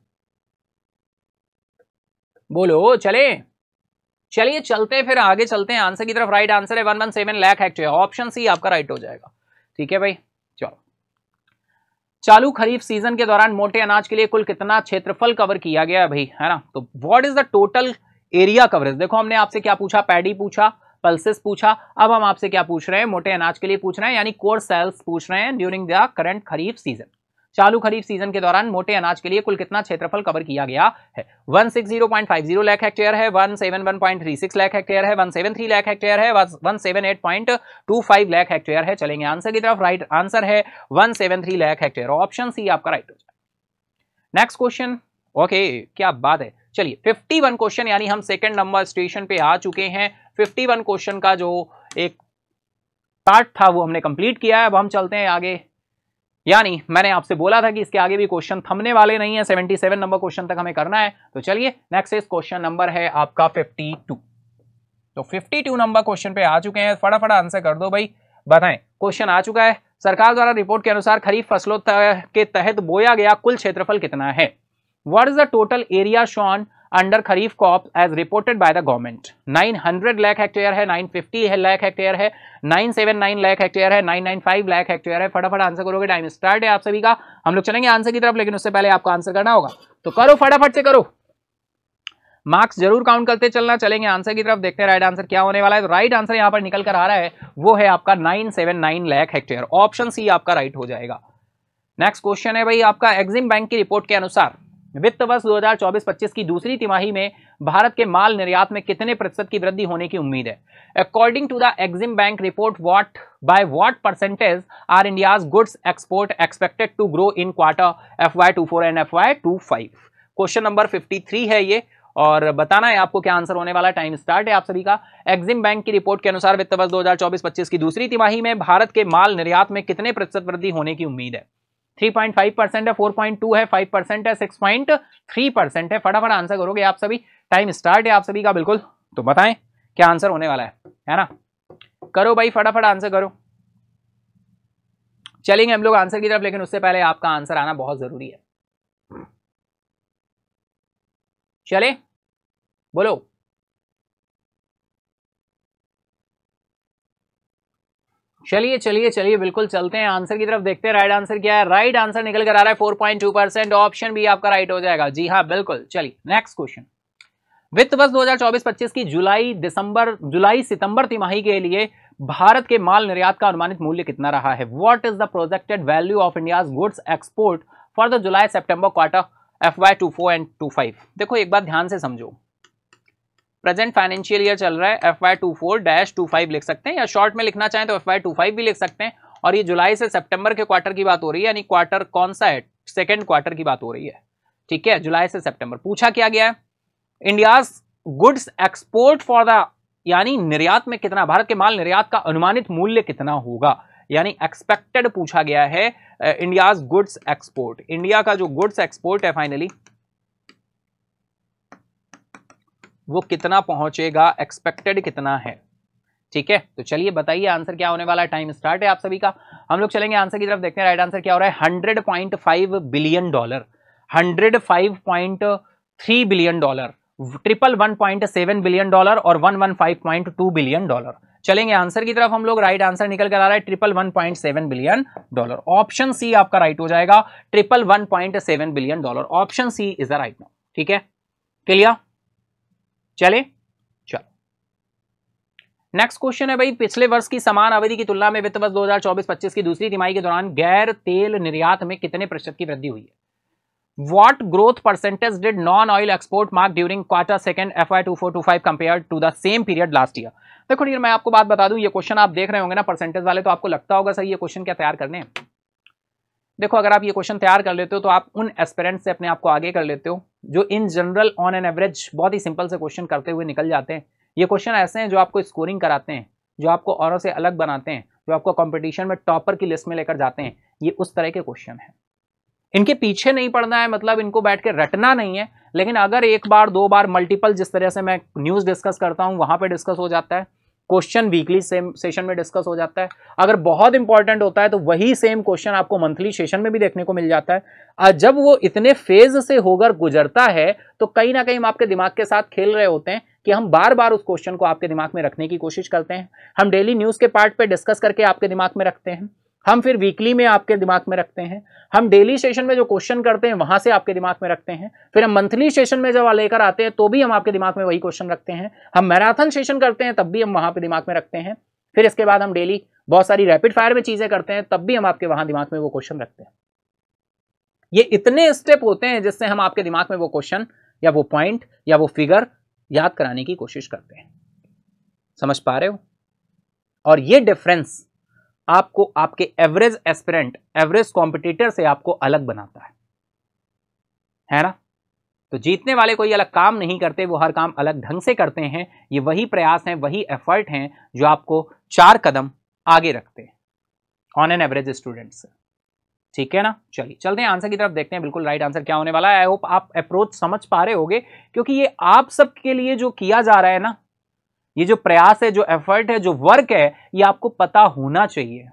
बोलो चलिए चलते फिर आगे चलते हैं आंसर की तरफ। राइट आंसर है 117 लाख हेक्टेयर, ऑप्शन सी आपका राइट हो जाएगा। ठीक है भाई, चलो। चालू खरीफ सीजन के दौरान मोटे अनाज के लिए कुल कितना क्षेत्रफल कवर किया गया है भाई, है ना। तो what is the total area coverage? देखो हमने आपसे क्या पूछा, पैडी पूछा, पल्सेस पूछा, अब हम आपसे क्या पूछ रहे हैं, मोटे अनाज के लिए पूछ रहे हैं, यानी कोर सेल्स पूछ रहे हैं during the current kharif season. चालू खरीफ सीजन के दौरान मोटे अनाज के लिए कुल कितना क्षेत्रफल कवर किया गया है? 160.50 लाख हेक्टेयर है, 171.36 लाख हेक्टेयर है, 173 लाख हेक्टेयर है, 178.25 लाख हेक्टेयर है। चलेंगे आंसर की तरफ। राइट आंसर है 173 लाख हेक्टेयर, ऑप्शन सी आपका राइट हो जाए। Next question. ओके क्या बात है। चलिए 51 क्वेश्चन, यानी हम सेकंड नंबर स्टेशन पे आ चुके हैं। 51 क्वेश्चन का जो एक पार्ट था वो हमने कंप्लीट किया है। अब हम चलते हैं आगे, यानी मैंने आपसे बोला था कि इसके आगे भी क्वेश्चन थमने वाले नहीं है, 77 नंबर क्वेश्चन तक हमें करना है। तो चलिए नेक्स्ट इस क्वेश्चन नंबर है आपका 52। तो 52 नंबर क्वेश्चन पे आ चुके हैं, फटाफट आंसर कर दो भाई। बताएं, क्वेश्चन आ चुका है, सरकार द्वारा रिपोर्ट के अनुसार खरीफ फसलों के तहत बोया गया कुल क्षेत्रफल कितना है? What is the total area shown under kharif crop as reported by the government? 900 lakh hectare है, 950 लाख हेक्टेयर है, 979 लाख हेक्टेयर है, 995 लाख हेक्टेयर है। फटाफट आंसर करोगे, टाइम स्टार्ट है आप सभी का। हम लोग चलेंगे आंसर की तरफ, लेकिन उससे पहले आपको आंसर करना होगा, तो करो फटाफट से करो, मार्क्स जरूर काउंट करते चलना। चलेंगे आंसर की तरफ, देखते हैं राइट आंसर क्या होने वाला है। तो राइट आंसर यहां पर निकल कर आ रहा है, वो है आपका 979 लाख हेक्टेयर। ऑप्शन सी आपका राइट हो जाएगा। नेक्स्ट क्वेश्चन है भाई आपका, एग्जिम बैंक की रिपोर्ट के अनुसार वित्त वर्ष 2024-25 की दूसरी तिमाही में भारत के माल निर्यात में कितने प्रतिशत की वृद्धि होने की उम्मीद है? According to the Exim bank report, what percentage are India's goods export expected to grow in quarter FY24 and FY25? Question number 53 है ये, और बताना है आपको क्या आंसर होने वाला है। टाइम स्टार्ट है आप सभी का। एग्जिम बैंक की रिपोर्ट के अनुसार वित्त वर्ष 2024-25 की दूसरी तिमाही में भारत के माल निर्यात में कितने प्रतिशत वृद्धि होने की उम्मीद है? 3.5% है, 4.2 है, 5% है, 6.3% है। फटाफट आंसर करोगे आप सभी, टाइम स्टार्ट है आप सभी का बिल्कुल। तो बताएं क्या आंसर होने वाला है ना? करो भाई फटाफट आंसर करो। चलेंगे हम लोग आंसर की तरफ, लेकिन उससे पहले आपका आंसर आना बहुत जरूरी है। चले बोलो, चलिए चलिए चलिए बिल्कुल चलते हैं आंसर की तरफ, देखते हैं राइट आंसर क्या है। राइट आंसर निकल कर आ रहा है 4.2%। ऑप्शन बी आपका राइट हो जाएगा। जी हाँ बिल्कुल। चलिए नेक्स्ट क्वेश्चन, वित्त वर्ष 2024-25 की जुलाई सितंबर तिमाही के लिए भारत के माल निर्यात का अनुमानित मूल्य कितना रहा है? What is the projected value of India's goods export for the July September quarter FY24 and 25? देखो एक बात ध्यान से समझो, प्रेजेंट फाइनेंशियल ईयर चल रहा है, FY24-25 लिख सकते हैं, या शॉर्ट में लिखना चाहें तो FY25 भी लिख सकते हैं। और ये जुलाई से सितंबर के क्वार्टर की बात हो रही है, यानी क्वार्टर कौन सा है? सेकेंड क्वार्टर की बात हो रही है, ठीक है, जुलाई से सितंबर। पूछा क्या गया है? India's goods export for the, यानी निर्यात में कितना, भारत के माल निर्यात का अनुमानित मूल्य कितना होगा, यानी एक्सपेक्टेड पूछा गया है। इंडियाज गुड्स एक्सपोर्ट, इंडिया का जो गुड्स एक्सपोर्ट है फाइनली वो कितना पहुंचेगा, एक्सपेक्टेड कितना है, ठीक है। तो चलिए बताइए आंसर क्या होने वाला है। टाइम स्टार्ट है आप सभी का। हम लोग चलेंगे आंसर की तरफ, देखते हैं राइट आंसर क्या हो रहा है। $100.5 बिलियन, $105.3 बिलियन, 111.7 बिलियन डॉलर और 115.2 बिलियन डॉलर। चलेंगे आंसर की तरफ हम लोग। राइट आंसर निकल कर आ रहा है $111.7 बिलियन। ऑप्शन सी आपका राइट हो जाएगा, $111.7 billion. Option C is the right now, ठीक है, क्लियर। चले चलो नेक्स्ट क्वेश्चन है भाई, पिछले वर्ष की समान अवधि की तुलना में वित्त वर्ष 2024-25 की दूसरी तिमाही के दौरान गैर तेल निर्यात में कितने प्रतिशत की वृद्धि हुई है? What growth percentage did non-oil export mark during quarter second FY24-25 compared to the same period last year? देखो मैं आपको बात बता दूं, ये क्वेश्चन आप देख रहे होंगे ना परसेंटेज वाले, तो आपको लगता होगा सर ये क्वेश्चन क्या तैयार करने हैं। देखो अगर आप ये क्वेश्चन तैयार कर लेते हो तो आप उन एस्पिरेंट से अपने आप को आगे कर लेते हो जो in general on an average बहुत ही सिंपल से क्वेश्चन करते हुए निकल जाते हैं। ये क्वेश्चन ऐसे हैं जो आपको स्कोरिंग कराते हैं, जो आपको औरों से अलग बनाते हैं, जो आपको कंपटीशन में टॉपर की लिस्ट में लेकर जाते हैं। ये उस तरह के क्वेश्चन हैं। इनके पीछे नहीं पड़ना है, मतलब इनको बैठ के रटना नहीं है, लेकिन अगर एक बार दो बार मल्टीपल, जिस तरह से मैं न्यूज़ डिस्कस करता हूं वहां पे डिस्कस हो जाता है, क्वेश्चन वीकली सेशन में डिस्कस हो जाता है। अगर बहुत इंपॉर्टेंट होता है तो वही सेम क्वेश्चन आपको मंथली सेशन में भी देखने को मिल जाता है। जब वो इतने फेज से होकर गुजरता है तो कहीं ना कहीं हम आपके दिमाग के साथ खेल रहे होते हैं कि हम बार बार उस क्वेश्चन को आपके दिमाग में रखने की कोशिश करते हैं। हम डेली न्यूज़ के पार्ट पे डिस्कस करके आपके दिमाग में रखते हैं, हम फिर वीकली में आपके दिमाग में रखते हैं, हम डेली सेशन में जो क्वेश्चन करते हैं वहां से आपके दिमाग में रखते हैं, फिर हम मंथली सेशन में जब लेकर आते हैं तो भी हम आपके दिमाग में वही क्वेश्चन रखते हैं, हम मैराथन सेशन करते हैं तब भी हम वहां पे दिमाग में रखते हैं, फिर इसके बाद हम डेली बहुत सारी रैपिड फायर में चीजें करते हैं तब भी हम आपके वहां दिमाग में वो क्वेश्चन रखते हैं। ये इतने स्टेप होते हैं जिससे हम आपके दिमाग में वो क्वेश्चन या वो पॉइंट या वो फिगर याद कराने की कोशिश करते हैं। समझ पा रहे हो? और ये डिफरेंस आपको आपके एवरेज एस्पिरेंट, एवरेज कॉम्पिटिटर से आपको अलग बनाता है ना। तो जीतने वाले कोई अलग काम नहीं करते, वो हर काम अलग ढंग से करते हैं। ये वही प्रयास हैं, वही एफर्ट हैं जो आपको 4 कदम आगे रखते हैं ऑन एन एवरेज स्टूडेंट से। ठीक है ना, चलिए चलते हैं आंसर की तरफ, देखते हैं बिल्कुल राइट आंसर क्या होने वाला है। आई होप आप अप्रोच समझ पा रहे होगे, क्योंकि ये आप सबके लिए जो किया जा रहा है ना, ये जो प्रयास है, जो एफर्ट है, जो वर्क है, ये आपको पता होना चाहिए।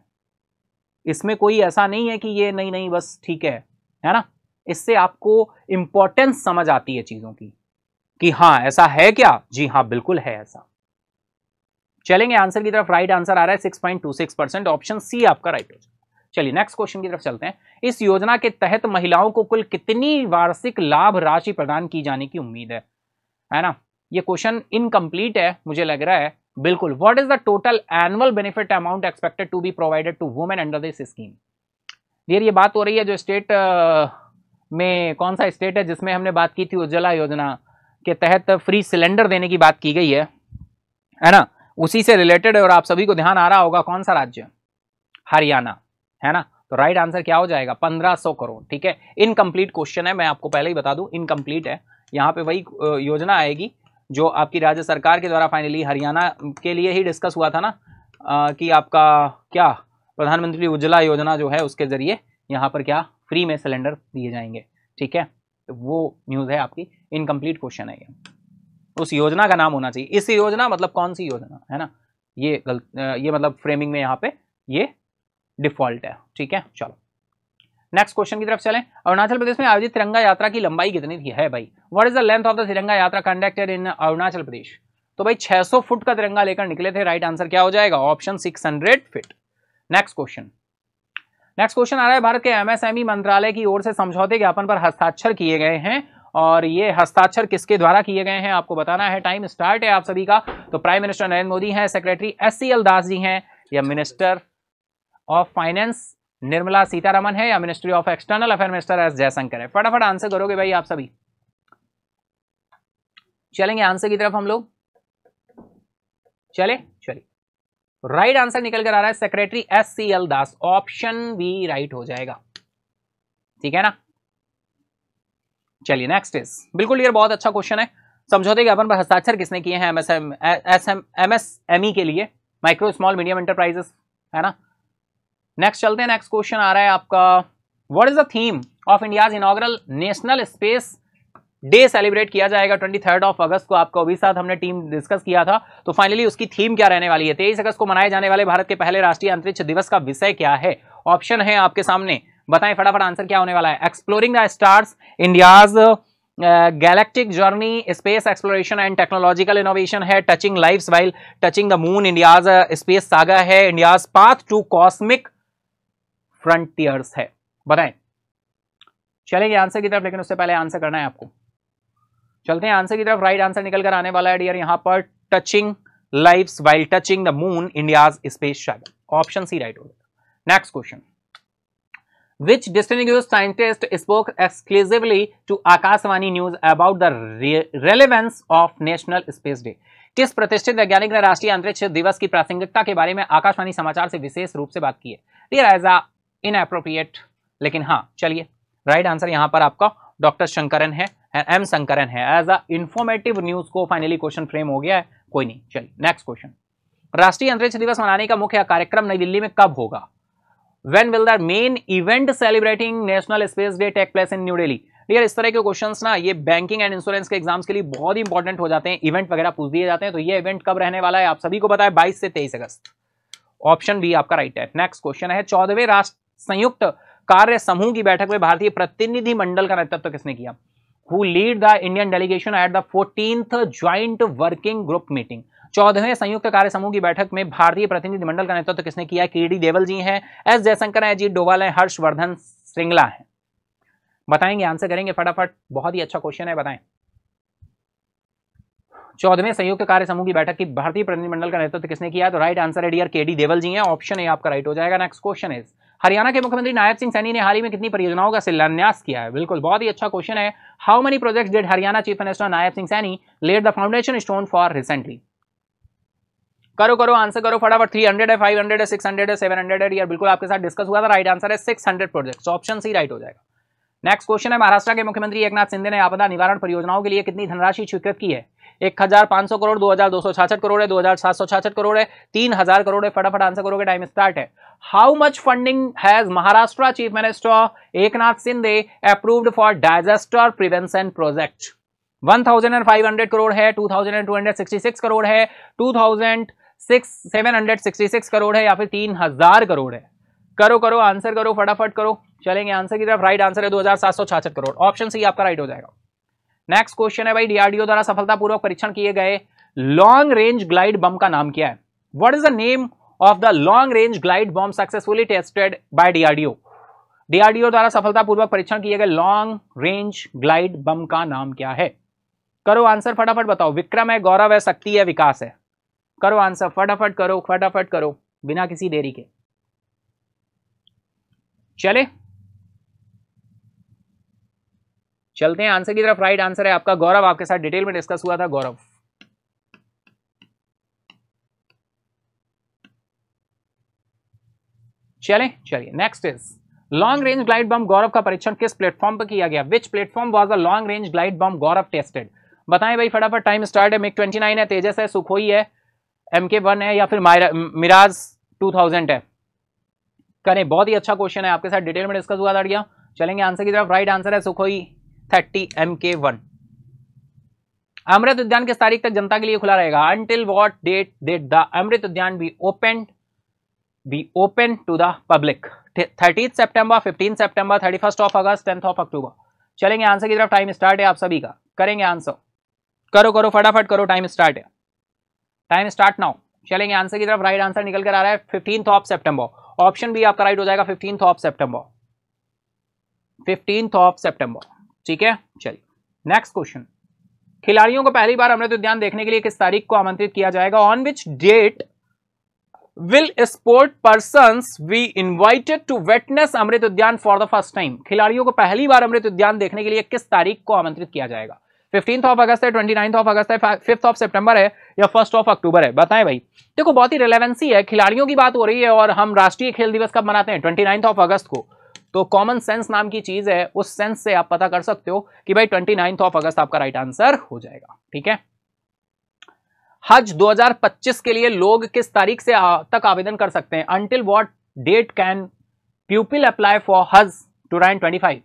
इसमें कोई ऐसा नहीं है कि ये नहीं नहीं बस ठीक है ना। इससे आपको इंपॉर्टेंस समझ आती है चीजों की कि हाँ ऐसा है क्या, जी हाँ बिल्कुल है ऐसा। चलेंगे आंसर की तरफ, राइट आंसर आ रहा है 6.26%, ऑप्शन सी आपका राइट हो जाएगा। चलिए नेक्स्ट क्वेश्चन की तरफ चलते हैं। इस योजना के तहत महिलाओं को कुल कितनी वार्षिक लाभ राशि प्रदान की जाने की उम्मीद है ना। ये क्वेश्चन इनकम्प्लीट है मुझे लग रहा है। बिल्कुल, what is the total annual benefit amount expected to be provided to women under this scheme. ये बात हो रही है जो स्टेट में, कौन सा स्टेट है जिसमें हमने बात की थी, उज्ज्वला योजना के तहत फ्री सिलेंडर देने की बात की गई है ना, उसी से रिलेटेड है। और आप सभी को ध्यान आ रहा होगा कौन सा राज्य, हरियाणा, है ना। तो राइट आंसर क्या हो जाएगा, 1500 करोड़। ठीक है, इनकम्प्लीट क्वेश्चन है, मैं आपको पहले ही बता दूं इनकम्प्लीट है। यहाँ पे वही योजना आएगी जो आपकी राज्य सरकार के द्वारा फाइनली हरियाणा के लिए ही डिस्कस हुआ था ना, कि आपका क्या प्रधानमंत्री उज्ज्वला योजना जो है उसके जरिए यहाँ पर क्या फ्री में सिलेंडर दिए जाएंगे। ठीक है, तो वो न्यूज़ है आपकी, इनकम्प्लीट क्वेश्चन है ये। उस योजना का नाम होना चाहिए, इस योजना मतलब कौन सी योजना है ना, ये ये मतलब फ्रेमिंग में यहाँ पे ये डिफॉल्ट है। ठीक है, चलो नेक्स्ट क्वेश्चन की तरफ चलें। अरुणाचल प्रदेश में आयोजित तिरंगा यात्रा की लंबाई कितनी थी है भाई। What is the length of the तिरंगा यात्रा कंडक्टेड इन अरुणाचल प्रदेश। तो भाई 600 फुट का तिरंगा लेकर निकले थे। राइट आंसर क्या हो जाएगा, ऑप्शन 600 फीट। नेक्स्ट क्वेश्चन आ रहा है, भारत के एमएसएमई मंत्रालय की ओर से समझौते ज्ञापन पर हस्ताक्षर किए गए हैं, और ये हस्ताक्षर किसके द्वारा किए गए हैं आपको बताना है। टाइम स्टार्ट है आप सभी का। तो प्राइम मिनिस्टर नरेंद्र मोदी हैं, सेक्रेटरी SCL दास जी हैं, या minister of finance Nirmala Sitharaman है, या ministry of external affair minister S Jaishankar है। फटाफट आंसर करोगे भाई आप सभी। चलेंगे आंसर की तरफ हम लोग, चलिए राइट आंसर निकल कर आ रहा है सेक्रेटरी SCL दास, ऑप्शन बी राइट हो जाएगा। ठीक है ना, चलिए नेक्स्ट इज बिल्कुल ये बहुत अच्छा क्वेश्चन है। समझौते ज्ञापन पर हस्ताक्षर किसने किए हैं MSME के लिए, माइक्रो स्मॉल मीडियम एंटरप्राइजेस, है ना। नेक्स्ट चलते हैं, नेक्स्ट क्वेश्चन आ रहा है आपका, what is the theme of India's inaugural national space day celebrate किया जाएगा 23 अगस्त को। आपको अभी साथ हमने टीम डिस्कस किया था, तो फाइनली उसकी थीम क्या रहने वाली है। 23 अगस्त को मनाए जाने वाले भारत के पहले राष्ट्रीय अंतरिक्ष दिवस का विषय क्या है। ऑप्शन है आपके सामने, बताएं फटाफट आंसर क्या होने वाला है। Exploring the stars, India's galactic journey, space exploration and technological innovation है, touching lives while touching the moon, India's space saga है, India's path to cosmic frontiers है। बताएं, चलेंगे आंसर की तरफ, लेकिन उससे पहले आंसर करना है आपको। चलते हैं आंसर की तरफ। राइट आंसर निकल कर आने वाला है डियर यहां पर, touching lives while touching the moon, India's space saga, option C right हो जाएगा। Next question, Which distinguished scientist spoke exclusively to Akashvani News about the relevance of National Space Day? किस प्रतिष्ठित वैज्ञानिक ने राष्ट्रीय अंतरिक्ष दिवस की प्रासंगिकता के बारे में आकाशवाणी समाचार से विशेष रूप से बात की है। डियर एज अ इनएप्रोप्रिएट, लेकिन हाँ चलिए राइट आंसर यहाँ पर आपका डॉक्टर शंकरन है, M शंकरन है। एज अ इंफॉर्मेटिव न्यूज को फाइनली क्वेश्चन फ्रेम हो गया है, कोई नहीं। चलिए नेक्स्ट क्वेश्चन, राष्ट्रीय अंतरिक्ष दिवस मनाने का मुख्य कार्यक्रम नई दिल्ली में कब होगा। When will the main event celebrating National Space Day take place in New Delhi? यार इस तरह के क्वेश्चंस ना ये बैंकिंग एंड इंश्योरेंस के एग्जाम्स के लिए बहुत ही इंपॉर्टेंट हो जाते हैं, इवेंट वगैरह पूछ दिए जाते हैं। तो ये इवेंट कब रहने वाला है आप सभी को पता है, 22 से 23 अगस्त। ऑप्शन बी आपका राइट है। नेक्स्ट क्वेश्चन है, 14वें राष्ट्र संयुक्त कार्य समूह की बैठक में भारतीय प्रतिनिधि मंडल का नेतृत्व किसने किया। Who lead the Indian delegation at the 14th Joint Working Group Meeting? 14वें संयुक्त कार्य समूह की बैठक में भारतीय प्रतिनिधिमंडल का नेतृत्व किसने किया है। KD देवल जी हैं, एस जयशंकर हैं, अजीत डोभाल हैं, हर्षवर्धन श्रृंगला हैं। बताएंगे, आंसर करेंगे फटाफट, बहुत ही अच्छा क्वेश्चन है, बताएं। 14वें संयुक्त कार्य समूह की बैठक की भारतीय प्रतिनिधिमंडल का नेतृत्व किसने किया है। तो राइट आंसर है डियर KD देवल जी हैं, ऑप्शन ए आपका राइट हो जाएगा। नेक्स्ट क्वेश्चन इज, हरियाणा के मुख्यमंत्री नायब सिंह सैनी ने हाल ही में कितनी परियोजनाओं का शिलान्यास किया है। बिल्कुल बहुत ही अच्छा क्वेश्चन है। How many projects did Haryana chief minister Nayab Singh Saini laid the foundation stone for recently. करो आंसर करो फटाफट। 300 है, 500 है, 600 है, 700 है। यार बिल्कुल आपके साथ डिस्कस हुआ था, राइट आंसर है 600 प्रोजेक्ट्स, ऑप्शन सी राइट हो जाएगा। नेक्स्ट क्वेश्चन है, महाराष्ट्र के मुख्यमंत्री एकनाथ शिंदे ने आपदा निवारण परियोजनाओं के लिए कितनी धनराशि स्वीकृत की है? 1500 करोड़, 2266 करोड़ है, 2766 करोड़ है, 3000 करोड़ है? फटाफट आंसर करोगे, टाइम स्टार्ट है। How much funding has Maharashtra chief minister Eknath Shinde approved for disaster prevention project? 1500 crore है, 2266 करोड़ है, 2766 करोड़ है, या फिर 3000 करोड़ है? करो करो आंसर करो, फटाफट करो। चलेंगे आंसर की तरफ। राइट आंसर है 2766 करोड़। ऑप्शन सी आपका राइट हो जाएगा। नेक्स्ट क्वेश्चन है भाई, डीआरडीओ द्वारा सफलतापूर्वक परीक्षण किए गए लॉन्ग रेंज ग्लाइड बम का नाम क्या है? What is the name of the long range glide bomb successfully tested by DRDO? DRDO द्वारा सफलतापूर्वक परीक्षण किए गए लॉन्ग रेंज ग्लाइड बम का नाम क्या है? करो आंसर, फटाफट बताओ। विक्रम है, गौरव है, शक्ति है, विकास है? करो आंसर, फटाफट करो, फटाफट करो, बिना किसी देरी के। चले चलते हैं आंसर की तरफ। राइट आंसर है आपका गौरव। आपके साथ डिटेल में डिस्कस हुआ था गौरव। चलिए next is long range glide bomb Gaurav का परीक्षण किस प्लेटफॉर्म पर किया गया? Which platform was the long range glide bomb Gaurav tested? बताएं भाई फटाफट, टाइम स्टार्ट है। मिग 29 है, तेजस है, सुखोई है, MK1 है, या फिर मिराज 2000 है? करें, बहुत ही अच्छा क्वेश्चन है, आपके साथ डिटेल में डिस्कस हुआ था। चलेंगे आंसर की तरफ। राइट आंसर है सुखोई 30 MK1। अमृत उद्यान किस तारीख तक जनता के लिए खुला रहेगा? Until what date the Amrit Udyan be open to the public? 30 September, 15 September, 31 of August, 10 of October? चलेंगे आंसर की तरफ। टाइम स्टार्ट है आप सभी का। करेंगे आंसर, करो करो फटाफट करो, टाइम स्टार्ट है, टाइम स्टार्ट नाउ। चलेंगे आंसर की तरफ। राइट आंसर निकल कर आ रहा है 15 ऑफ सितंबर। ऑप्शन भी आपका राइट हो जाएगा, 15 ऑफ सितंबर, 15 ऑफ सितंबर। ठीक है, चलिए नेक्स्ट क्वेश्चन। खिलाड़ियों को पहली बार अमृत उद्यान देखने के लिए किस तारीख को आमंत्रित किया जाएगा? On which date will sport persons be invited to witness Amrit Udyan for the first time? खिलाड़ियों को पहली बार अमृत उद्यान देखने के लिए किस तारीख को आमंत्रित किया जाएगा? 15 ऑफ अगस्त है, 29 ऑफ अगस्त है, 5 ऑफ सितंबर है, या 1 ऑफ अक्टूबर है? बताएं भाई। देखो बहुत ही रिलेवेंसी है, खिलाड़ियों की बात हो रही है और हम राष्ट्रीय खेल दिवस कब मनाते हैं? 29 ऑफ अगस्त को। तो कॉमन सेंस नाम की चीज है, उस सेंस से आप पता कर सकते हो कि भाई 29 ऑफ अगस्त आपका राइट आंसर हो जाएगा। ठीक है। हज 2025 के लिए लोग किस तारीख से तक आवेदन कर सकते हैं? Until what date can people apply for हज 2025?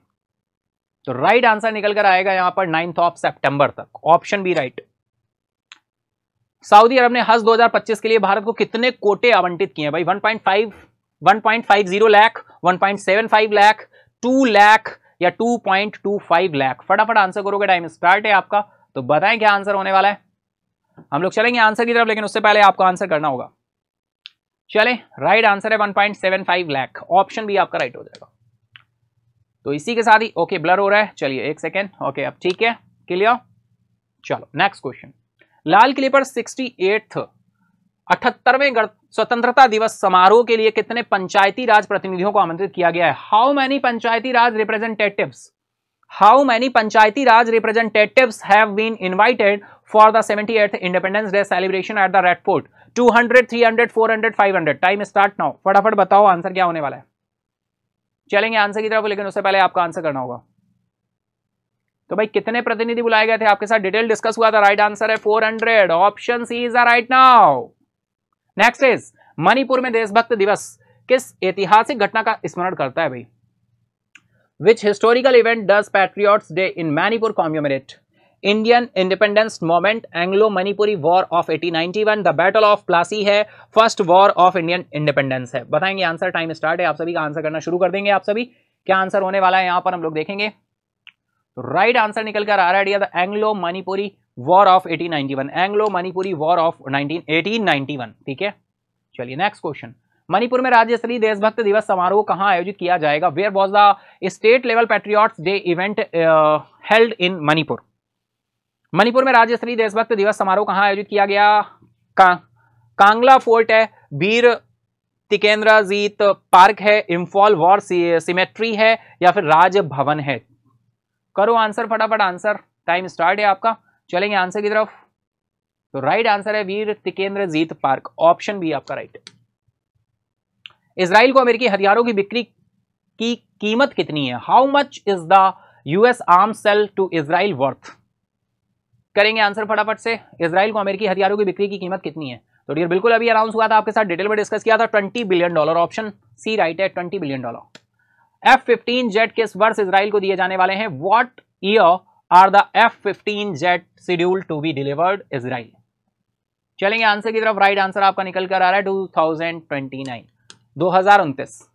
तो राइट आंसर निकल कर आएगा यहां पर 9 ऑफ सितंबर तक। Option B right. सऊदी अरब ने हज 2025 के लिए भारत को कितने कोटे आवंटित किए हैं भाई? 1.50 लाख, 1.75 लाख, 2 लाख, या 2.25 लाख? फटाफट आंसर करोगे, टाइम स्टार्ट है आपका। तो बताएं क्या आंसर होने वाला है। हम लोग चलेंगे आंसर की तरफ, लेकिन उससे पहले आपको आंसर करना होगा। चले, राइट आंसर है 1.75 लाख। ऑप्शन भी आपका राइट हो जाएगा। तो इसी के साथ ही ओके ब्लर हो रहा है, चलिए एक सेकेंड। ओके अब ठीक है, क्लियर। चलो नेक्स्ट क्वेश्चन। लाल किले पर 78वें स्वतंत्रता दिवस समारोह के लिए कितने पंचायती राज प्रतिनिधियों को आमंत्रित किया गया है? How many panchayati raj representatives have been invited for the 78th independence day celebration at the Red Fort? 200, 300, 400, 500? Time start now. फटाफट बताओ आंसर क्या होने वाला है। चलेंगे आंसर की तरफ, लेकिन उससे पहले आपको आंसर करना होगा। तो भाई कितने प्रतिनिधि बुलाए गए थे? आपके साथ डिटेल डिस्कस हुआ था। राइट आंसर है 400। Option C is right now. Next is Manipur में देशभक्त दिवस किस ऐतिहासिक घटना का स्मरण करता है भाई? Which historical event does patriots day in Manipur commemorate? Indian independence movement, Anglo Manipuri war of 1891, the battle of Plassey है, first war of Indian independence है? बताएंगे आंसर। टाइम स्टार्ट है, आप सभी का आंसर करना शुरू कर देंगे। आप सभी क्या आंसर होने वाला है यहां पर हम लोग देखेंगे। तो राइट आंसर निकल कर आ रहा है the Anglo Manipuri war of 1891, Anglo Manipuri war of 1891। ठीक है, चलिए नेक्स्ट क्वेश्चन। मणिपुर में राज्य स्तरीय देशभक्त दिवस समारोह कहां आयोजित किया जाएगा? Where was the state level patriots day event held in Manipur? Manipur में राज्य स्तरीय देशभक्त दिवस समारोह कहां आयोजित किया गया? कांगला फोर्ट है, वीर तिकेंद्रजीत पार्क है, इम्फॉल वॉर सिमेट्री है, या फिर राजभवन है? करो आंसर, फटाफट आंसर। टाइम स्टार्ट है आपका। चलेंगे आंसर की तरफ। तो राइट आंसर है Veer Tikendrajit Park. Option B आपका राइट। इजराइल को अमेरिकी हथियारों की बिक्री की कीमत कितनी है? How much is the US arms sale to Israel worth? करेंगे आंसर फटाफट से। इजराइल को अमेरिकी हथियारों की बिक्री की कीमत कितनी है? तो डियर बिल्कुल अभी अनाउंस हुआ था, आपके साथ डिटेल में डिस्कस किया था। $20 बिलियन। ऑप्शन सी राइट है, $20 बिलियन। F-15 जेट किस वर्ष इजराइल को दिए जाने वाले हैं? What year are the F-15 jet scheduled to be delivered Israel? चलेंगे आंसर की तरफ। राइट आंसर आपका निकल कर आ रहा है 2029, 2029।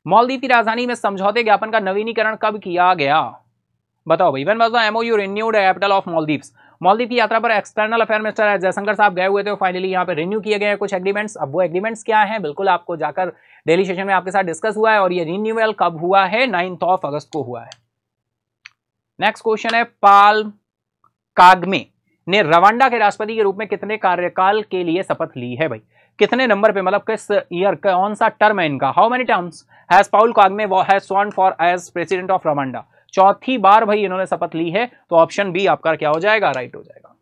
मालदीव की राजधानी में समझौते ज्ञापन का नवीनीकरण कब किया गया? बताओ भाई। When was the MOU renewed capital of Maldives? Maldives की यात्रा पर एक्सटर्नल अफेयर मिनिस्टर जयशंकर साहब गए हुए थे, फाइनली यहाँ पे रिन्यू किए गए हैं कुछ एग्रीमेंट्स। अब वो एग्रीमेंट्स क्या हैं, बिल्कुल आपको जाकर डेली सेशन में आपके साथ डिस्कस हुआ है, और ये रिन्यूअल कब हुआ है? 9 अगस्त को हुआ है। नेक्स्ट क्वेश्चन है, पाल कागमे ने रवांडा के राष्ट्रपति के रूप में कितने कार्यकाल के लिए शपथ ली है भाई? कितने नंबर पे, मतलब किस ईयर, कौन सा टर्म है इनका? How many terms has Paul Kagame has sworn for as president of Rwanda? चौथी बार भाई इन्होंने शपथ ली है, तो ऑप्शन बी आपका क्या हो जाएगा? राइट हो जाएगा।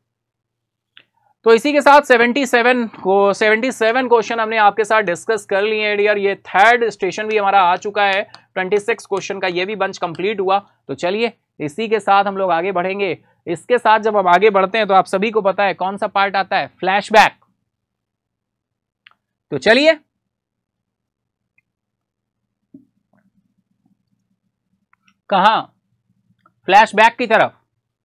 तो इसी के साथ 77 क्वेश्चन हमने आपके साथ डिस्कस कर लिए हैं डियर। ये थर्ड स्टेशन भी हमारा आ चुका है, 26 क्वेश्चन का ये भी बंच कंप्लीट हुआ। तो चलिए इसी के साथ हम लोग आगे बढ़ेंगे। इसके साथ जब हम आगे बढ़ते हैं तो आप सभी को पता है कौन सा पार्ट आता है? फ्लैशबैक। तो चलिए कहां? फ्लैशबैक की तरफ,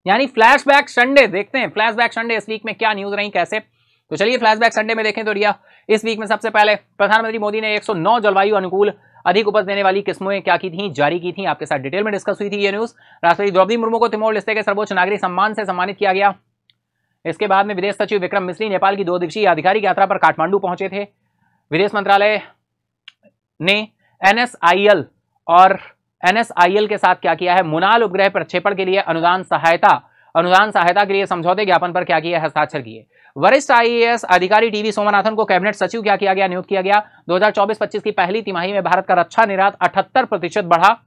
यानी फ्लैशबैक संडे देखते हैं। फ्लैशबैक संडे इस वीक में क्या न्यूज रही, कैसे? तो चलिए फ्लैशबैक संडे में देखें तो रिया, इस वीक में सबसे पहले प्रधानमंत्री मोदी ने 109 जलवायु अनुकूल अधिक उपज देने वाली किस्में क्या की थी? जारी की थी। आपके साथ डिटेल में डिस्कस हुई थी ये न्यूज। राष्ट्रपति द्रौपदी मुर्मू को तिमोर लेस्ते के सर्वोच्च नागरिक सम्मान से सम्मानित किया गया। इसके बाद में विदेश सचिव विक्रम मिस्री नेपाल की 2 दिवसीय आधिकारिक यात्रा पर काठमांडू पहुंचे थे। विदेश मंत्रालय ने NSIL के साथ क्या किया है? मुनाल उपग्रह प्रक्षेपण के लिए अनुदान सहायता के लिए समझौते ज्ञापन पर क्या किया? हस्ताक्षर किए। वरिष्ठ IAS अधिकारी टीवी सोमनाथन को कैबिनेट सचिव क्या किया गया? नियुक्त किया गया। 2024-25 की पहली तिमाही में भारत का रक्षा निर्यात 78% बढ़ा।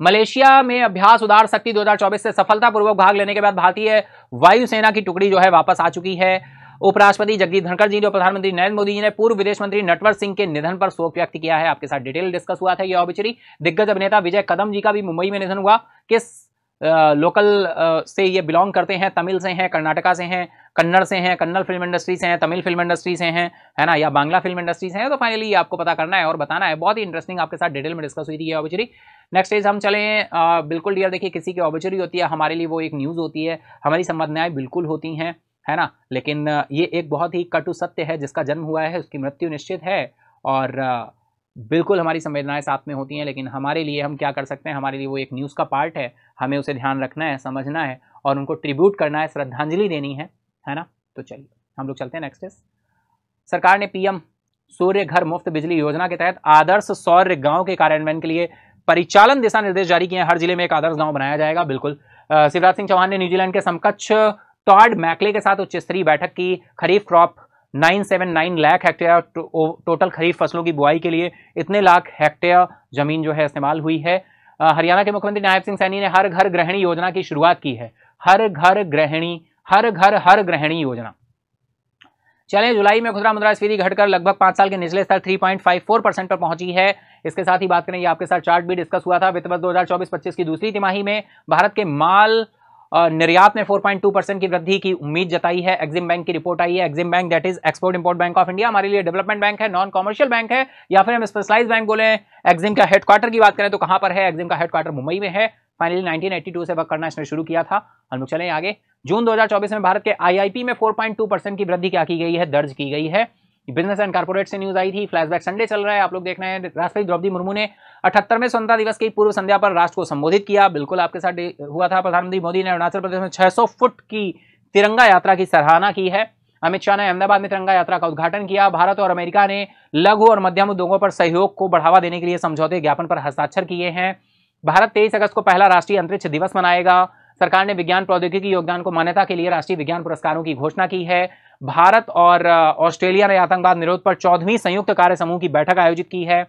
मलेशिया में अभ्यास उदार शक्ति 2024 से सफलतापूर्वक भाग लेने के बाद भारतीय वायुसेना की टुकड़ी जो है वापस आ चुकी है। उपराष्ट्रपति जगदीप धनखड़ जी और प्रधानमंत्री नरेंद्र मोदी जी ने पूर्व विदेश मंत्री नटवर सिंह के निधन पर शोक व्यक्त किया है। आपके साथ डिटेल डिस्कस हुआ था ये ऑबिचरी। दिग्गज अभिनेता विजय कदम जी का भी मुंबई में निधन हुआ। किस लोकल से ये बिलोंग करते हैं? तमिल से हैं, कर्नाटका से हैं, कन्नड़ से हैं, कन्नड़ फिल्म इंडस्ट्री से हैं, तमिल फिल्म इंडस्ट्री से हैं, है ना, या बांग्ला फिल्म इंडस्ट्री से हैं। तो फाइनली आपको पता करना है और बताना है। बहुत ही इंटरेस्टिंग आपके साथ डिटेल में डिस्कस हुई थी ये ऑबिचरी। नेक्स्ट इज हम चलें, बिल्कुल डियर देखिए, किसी की ऑबिचरी होती है, हमारे लिए वो एक न्यूज़ होती है, हमारी संवेदनाएं बिल्कुल होती हैं, है ना, लेकिन ये एक बहुत ही कटु सत्य है। जिसका जन्म हुआ है उसकी मृत्यु निश्चित है, और बिल्कुल हमारी संवेदनाएं साथ में होती हैं, लेकिन हमारे लिए हम क्या कर सकते हैं? हमारे लिए वो एक न्यूज़ का पार्ट है, हमें उसे ध्यान रखना है, समझना है, और उनको ट्रिब्यूट करना है, श्रद्धांजलि देनी है ना। तो चलिए हम लोग चलते हैं। नेक्स्ट इज, सरकार ने PM सूर्य घर मुफ्त बिजली योजना के तहत आदर्श सौर गांव के कार्यान्वयन के लिए परिचालन दिशा निर्देश जारी किए हैं। हर जिले में एक आदर्श गांव बनाया जाएगा। बिल्कुल शिवराज सिंह चौहान ने न्यूजीलैंड के समकक्ष टॉड मैकले के साथ उच्च स्तरीय बैठक की। खरीफ क्रॉप 979 लाख हेक्टेयर टोटल खरीफ फसलों की बुआई के लिए इतने लाख हेक्टेयर जमीन जो है इस्तेमाल हुई है। हरियाणा के मुख्यमंत्री नायब सिंह सैनी ने हर घर गृहिणी योजना की शुरुआत की है। हर घर गृहिणी योजना। चलें, जुलाई में खुदरा मुद्रास्फीति घटकर लगभग 5 साल के निचले स्तर 3.54% पर पहुंची है। इसके साथ ही बात करें, ये आपके साथ चार्ट भी डिस्कस हुआ था। वित्त वर्ष 2024-25 की दूसरी तिमाही में भारत के माल निर्यात में 4.2% की वृद्धि की उम्मीद जताई है। एक्सिम बैंक की रिपोर्ट आई है। Exim bank that is export import bank of India, हमारे लिए डेवलपमेंट बैंक है, नॉन कॉमर्शियल बैंक है, या फिर हम स्पेशलाइज बैंक बोले। एक्सिम का हेडक्वार्टर की बात करें तो कहां पर है? एक्सिम का हेडक्वार्टर मुंबई में है। फाइनली 1982 से वर्क करना इसने शुरू किया था। हम लोग चलें आगे। जून 2024 में भारत के IIP में 4.2% की वृद्धि क्या की गई है? दर्ज की गई है। बिजनेस एंड कॉर्पोरेट से न्यूज आई थी। फ्लैशबैक संडे चल रहा है, आप लोग देख रहे हैं। राष्ट्रपति द्रौपदी मुर्मू ने 78वें स्वतंत्रता दिवस की पूर्व संध्या पर राष्ट्र को संबोधित किया। बिल्कुल आपके साथ हुआ था। प्रधानमंत्री मोदी ने अरुणाचल प्रदेश में 600 फुट की तिरंगा यात्रा की सराहना की है। अमित शाह ने अहमदाबाद में तिरंगा यात्रा का उद्घाटन किया। भारत और अमेरिका ने लघु और मध्यम उद्योगों पर सहयोग को बढ़ावा देने के लिए समझौते ज्ञापन पर हस्ताक्षर किए हैं। भारत 23 अगस्त को पहला राष्ट्रीय अंतरिक्ष दिवस मनाएगा। सरकार ने विज्ञान प्रौद्योगिकी योगदान को मान्यता के लिए राष्ट्रीय विज्ञान पुरस्कारों की घोषणा की है। भारत और ऑस्ट्रेलिया ने आतंकवाद निरोध पर 14वीं संयुक्त कार्य समूह की बैठक आयोजित की है।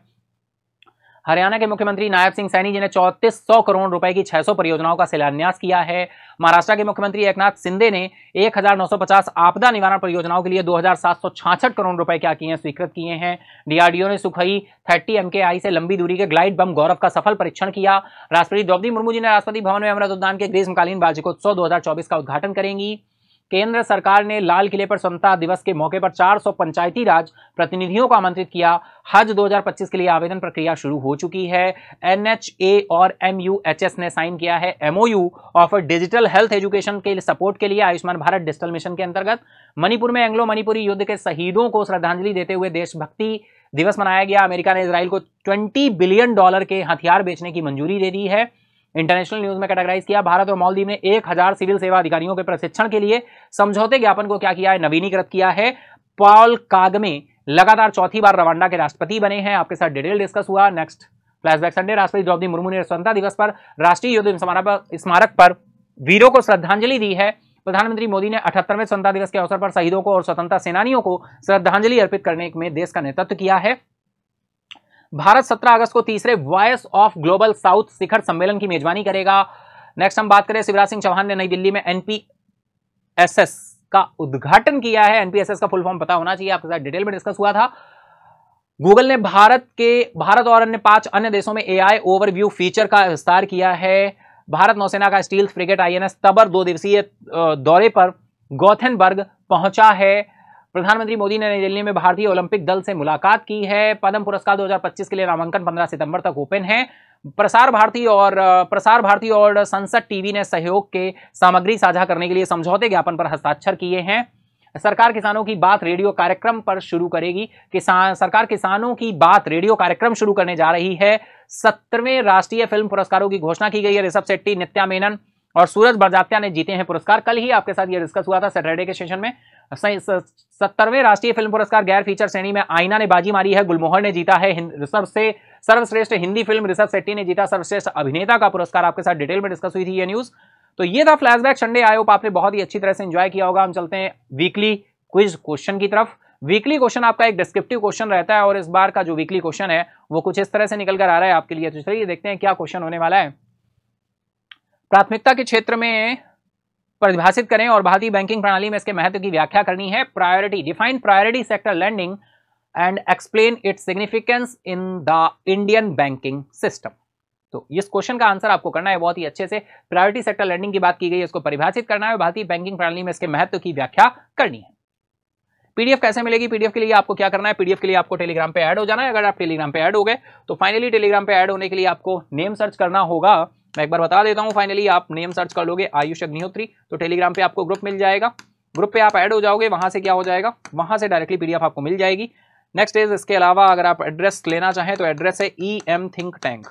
हरियाणा के मुख्यमंत्री नायब सिंह सैनी जी ने 3400 करोड़ रुपए की 600 परियोजनाओं का शिलान्यास किया है। महाराष्ट्र के मुख्यमंत्री एकनाथ शिंदे ने 1950 आपदा निवारण परियोजनाओं के लिए 2766 करोड़ रुपए क्या किए हैं, स्वीकृत किए हैं। डीआरडीओ ने सुखोई 30 MKI से लंबी दूरी के ग्लाइड बम गौरव का सफल परीक्षण किया। राष्ट्रपति द्रौपदी मुर्मू जी ने राष्ट्रपति भवन में अमृत उद्यान के ग्रीष्मकालीन वार्षिकोत्सव 2024 का उद्घाटन करेंगी। केंद्र सरकार ने लाल किले पर स्वतंत्रता दिवस के मौके पर 400 पंचायती राज प्रतिनिधियों को आमंत्रित किया। हज 2025 के लिए आवेदन प्रक्रिया शुरू हो चुकी है। NHA और MUHS ने साइन किया है MOU of digital health education के सपोर्ट के लिए आयुष्मान भारत डिजिटल मिशन के अंतर्गत। मणिपुर में एंग्लो मणिपुरी युद्ध के शहीदों को श्रद्धांजलि देते हुए देशभक्ति दिवस मनाया गया। अमेरिका ने इजराइल को $20 बिलियन के हथियार बेचने की मंजूरी दे दी है। इंटरनेशनल न्यूज में कैटेगराइज किया। भारत और मालदीव ने 1000 सिविल सेवा अधिकारियों के प्रशिक्षण के लिए समझौते ज्ञापन को क्या किया है, नवीनीकृत किया है। पॉल कागमे लगातार चौथी बार रवांडा के राष्ट्रपति बने हैं। आपके साथ डिटेल डिस्कस हुआ। Next flashback Sunday. राष्ट्रपति द्रौपदी मुर्मू ने स्वतंत्रता दिवस पर राष्ट्रीय युद्ध स्मारक पर वीरों को श्रद्धांजलि दी है। प्रधानमंत्री मोदी ने 78वें स्वतंत्रता दिवस के अवसर पर शहीदों को और स्वतंत्रता सेनानियों को श्रद्धांजलि अर्पित करने में देश का नेतृत्व किया है। भारत 17 अगस्त को तीसरे वॉइस ऑफ ग्लोबल साउथ शिखर सम्मेलन की मेजबानी करेगा। नेक्स्ट हम बात करें, शिवराज सिंह चौहान ने नई दिल्ली में NPSS का उद्घाटन किया है। NPSS का फुल फॉर्म पता होना चाहिए, आपके साथ डिटेल में डिस्कस हुआ था। गूगल ने भारत और अन्य 5 अन्य देशों में AI ओवरव्यू फीचर का विस्तार किया है। भारत नौसेना का स्टील्थ फ्रिगेट INS तबर 2 दिवसीय दौरे पर गौथेनबर्ग पहुंचा है। प्रधानमंत्री मोदी ने नई दिल्ली में भारतीय ओलंपिक दल से मुलाकात की है। पद्म पुरस्कार 2025 के लिए नामांकन 15 सितंबर तक ओपन है। प्रसार भारती और संसद टीवी ने सहयोग के सामग्री साझा करने के लिए समझौते ज्ञापन पर हस्ताक्षर किए हैं। सरकार किसानों की बात रेडियो कार्यक्रम पर शुरू करेगी। सरकार किसानों की बात रेडियो कार्यक्रम शुरू करने जा रही है। 17वें राष्ट्रीय फिल्म पुरस्कारों की घोषणा की गई है। ऋषभ शेट्टी, नित्या मेनन और सूरज बड़जात्या ने जीते हैं पुरस्कार। कल ही आपके साथ ये डिस्कस हुआ था सैटरडे के सेशन में। 70वें राष्ट्रीय फिल्म पुरस्कार गैर फीचर श्रेणी में आईना ने बाजी मारी है। गुलमोहर ने जीता है सर्वश्रेष्ठ हिंदी फिल्म। ऋषभ शेट्टी ने जीता सर्वश्रेष्ठ अभिनेता का पुरस्कार। आपके साथ डिटेल में डिस्कस हुई थी ये न्यूज। तो ये था फ्लैशबैक संडे। आई होप आपने बहुत ही अच्छी तरह से एंजॉय किया होगा। हम चलते हैं वीकली क्विज क्वेश्चन की तरफ। वीकली क्वेश्चन आपका एक डिस्क्रिप्टिव क्वेश्चन रहता है और इस बार का जो वीकली क्वेश्चन है वो कुछ इस तरह से निकल कर आ रहा है आपके लिए। तो चलिए देखते हैं क्या क्वेश्चन होने वाला है। प्राथमिकता के क्षेत्र में परिभाषित करें और भारतीय बैंकिंग प्रणाली में इसके महत्व की व्याख्या करनी है। Priority, define priority sector lending and explain its significance in the Indian banking system. तो इस क्वेश्चन का आंसर आपको करना है बहुत ही अच्छे से। प्रायोरिटी सेक्टर लैंडिंग की बात की गई है, इसको परिभाषित करना है। भारतीय बैंकिंग प्रणाली में इसके महत्व की व्याख्या करनी है। पीडीएफ कैसे मिलेगी? पीडीएफ के लिए आपको क्या करना है, पीडीएफ के लिए आपको टेलीग्राम पे ऐड हो जाना है। अगर आप टेलीग्राम पे ऐड हो गए तो फाइनली टेलीग्राम पे ऐड होने के लिए आपको नेम सर्च करना होगा। मैं एक बार बता देता हूं, फाइनली आप नेम सर्च कर लोगे आयुष अग्निहोत्री तो टेलीग्राम पे आपको ग्रुप मिल जाएगा। ग्रुप पे आप ऐड हो जाओगे, वहां से क्या हो जाएगा, वहां से डायरेक्टली पीडीएफ आपको मिल जाएगी। नेक्स्ट इज, इसके अलावा अगर आप एड्रेस लेना चाहें तो एड्रेस है EM थिंक टैंक।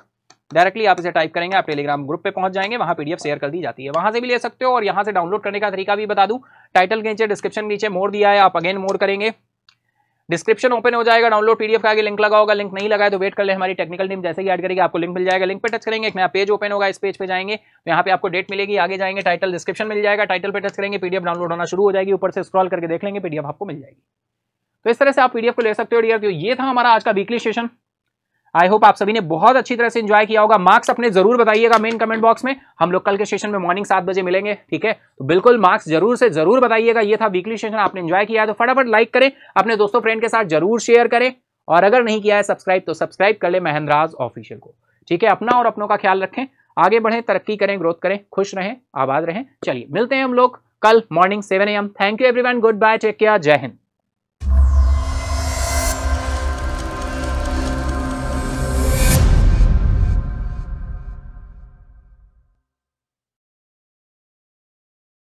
डायरेक्टली आप इसे टाइप करेंगे, आप टेलीग्राम ग्रुप पे पहुंच जाएंगे, वहां पीडीएफ शेयर कर दी जाती है, वहां से भी ले सकते हो। और यहां से डाउनलोड करने का तरीका भी बता दूं, टाइटल के नीचे डिस्क्रिप्शन नीचे मोर दिया है, आप अगेन मोर करेंगे, डिस्क्रिप्शन ओपन हो जाएगा, डाउनलोड पीडीएफ का आगे लिंक लगा होगा। लिंक नहीं लगा है तो वेट कर ले, हमारी टेक्निकल टीम जैसे ही ऐड करेगी आपको लिंक मिल जाएगा। लिंक पे टच करेंगे, एक नया पेज ओपन होगा, इस पेज पे जाएंगे तो यहाँ पे आपको डेट मिलेगी, आगे जाएंगे टाइटल डिस्क्रिप्शन मिल जाएगा, टाइटल पे टच करेंगे पीडीएफ डाउनलोड होना शुरू हो जाएगी, ऊपर से स्क्रॉल करके देख लेंगे पीडीएफ आपको मिल जाएगी। तो इस तरह से आप पीडीएफ को ले सकते हो डियर। तो ये था हमारा आज का वीकली सेशन। आई होप आप सभी ने बहुत अच्छी तरह से एंजॉय किया होगा। मार्क्स अपने जरूर बताइएगा मेन कमेंट बॉक्स में। हम लोग कल के सेशन में मॉर्निंग 7 बजे मिलेंगे, ठीक है? तो बिल्कुल मार्क्स जरूर से जरूर बताइएगा। ये था वीकली सेशन, आपने एंजॉय किया है तो फटाफट लाइक करें, अपने दोस्तों फ्रेंड के साथ जरूर शेयर करें, और अगर नहीं किया है सब्सक्राइब तो सब्सक्राइब कर ले महेंद्राज ऑफिशियल को, ठीक है? अपना और अपनों का ख्याल रखें, आगे बढ़ें, तरक्की करें, ग्रोथ करें, खुश रहें, आबाद रहें। चलिए मिलते हैं हम लोग कल morning 7 AM। Thank you everyone, good bye, take care, जय हिंद।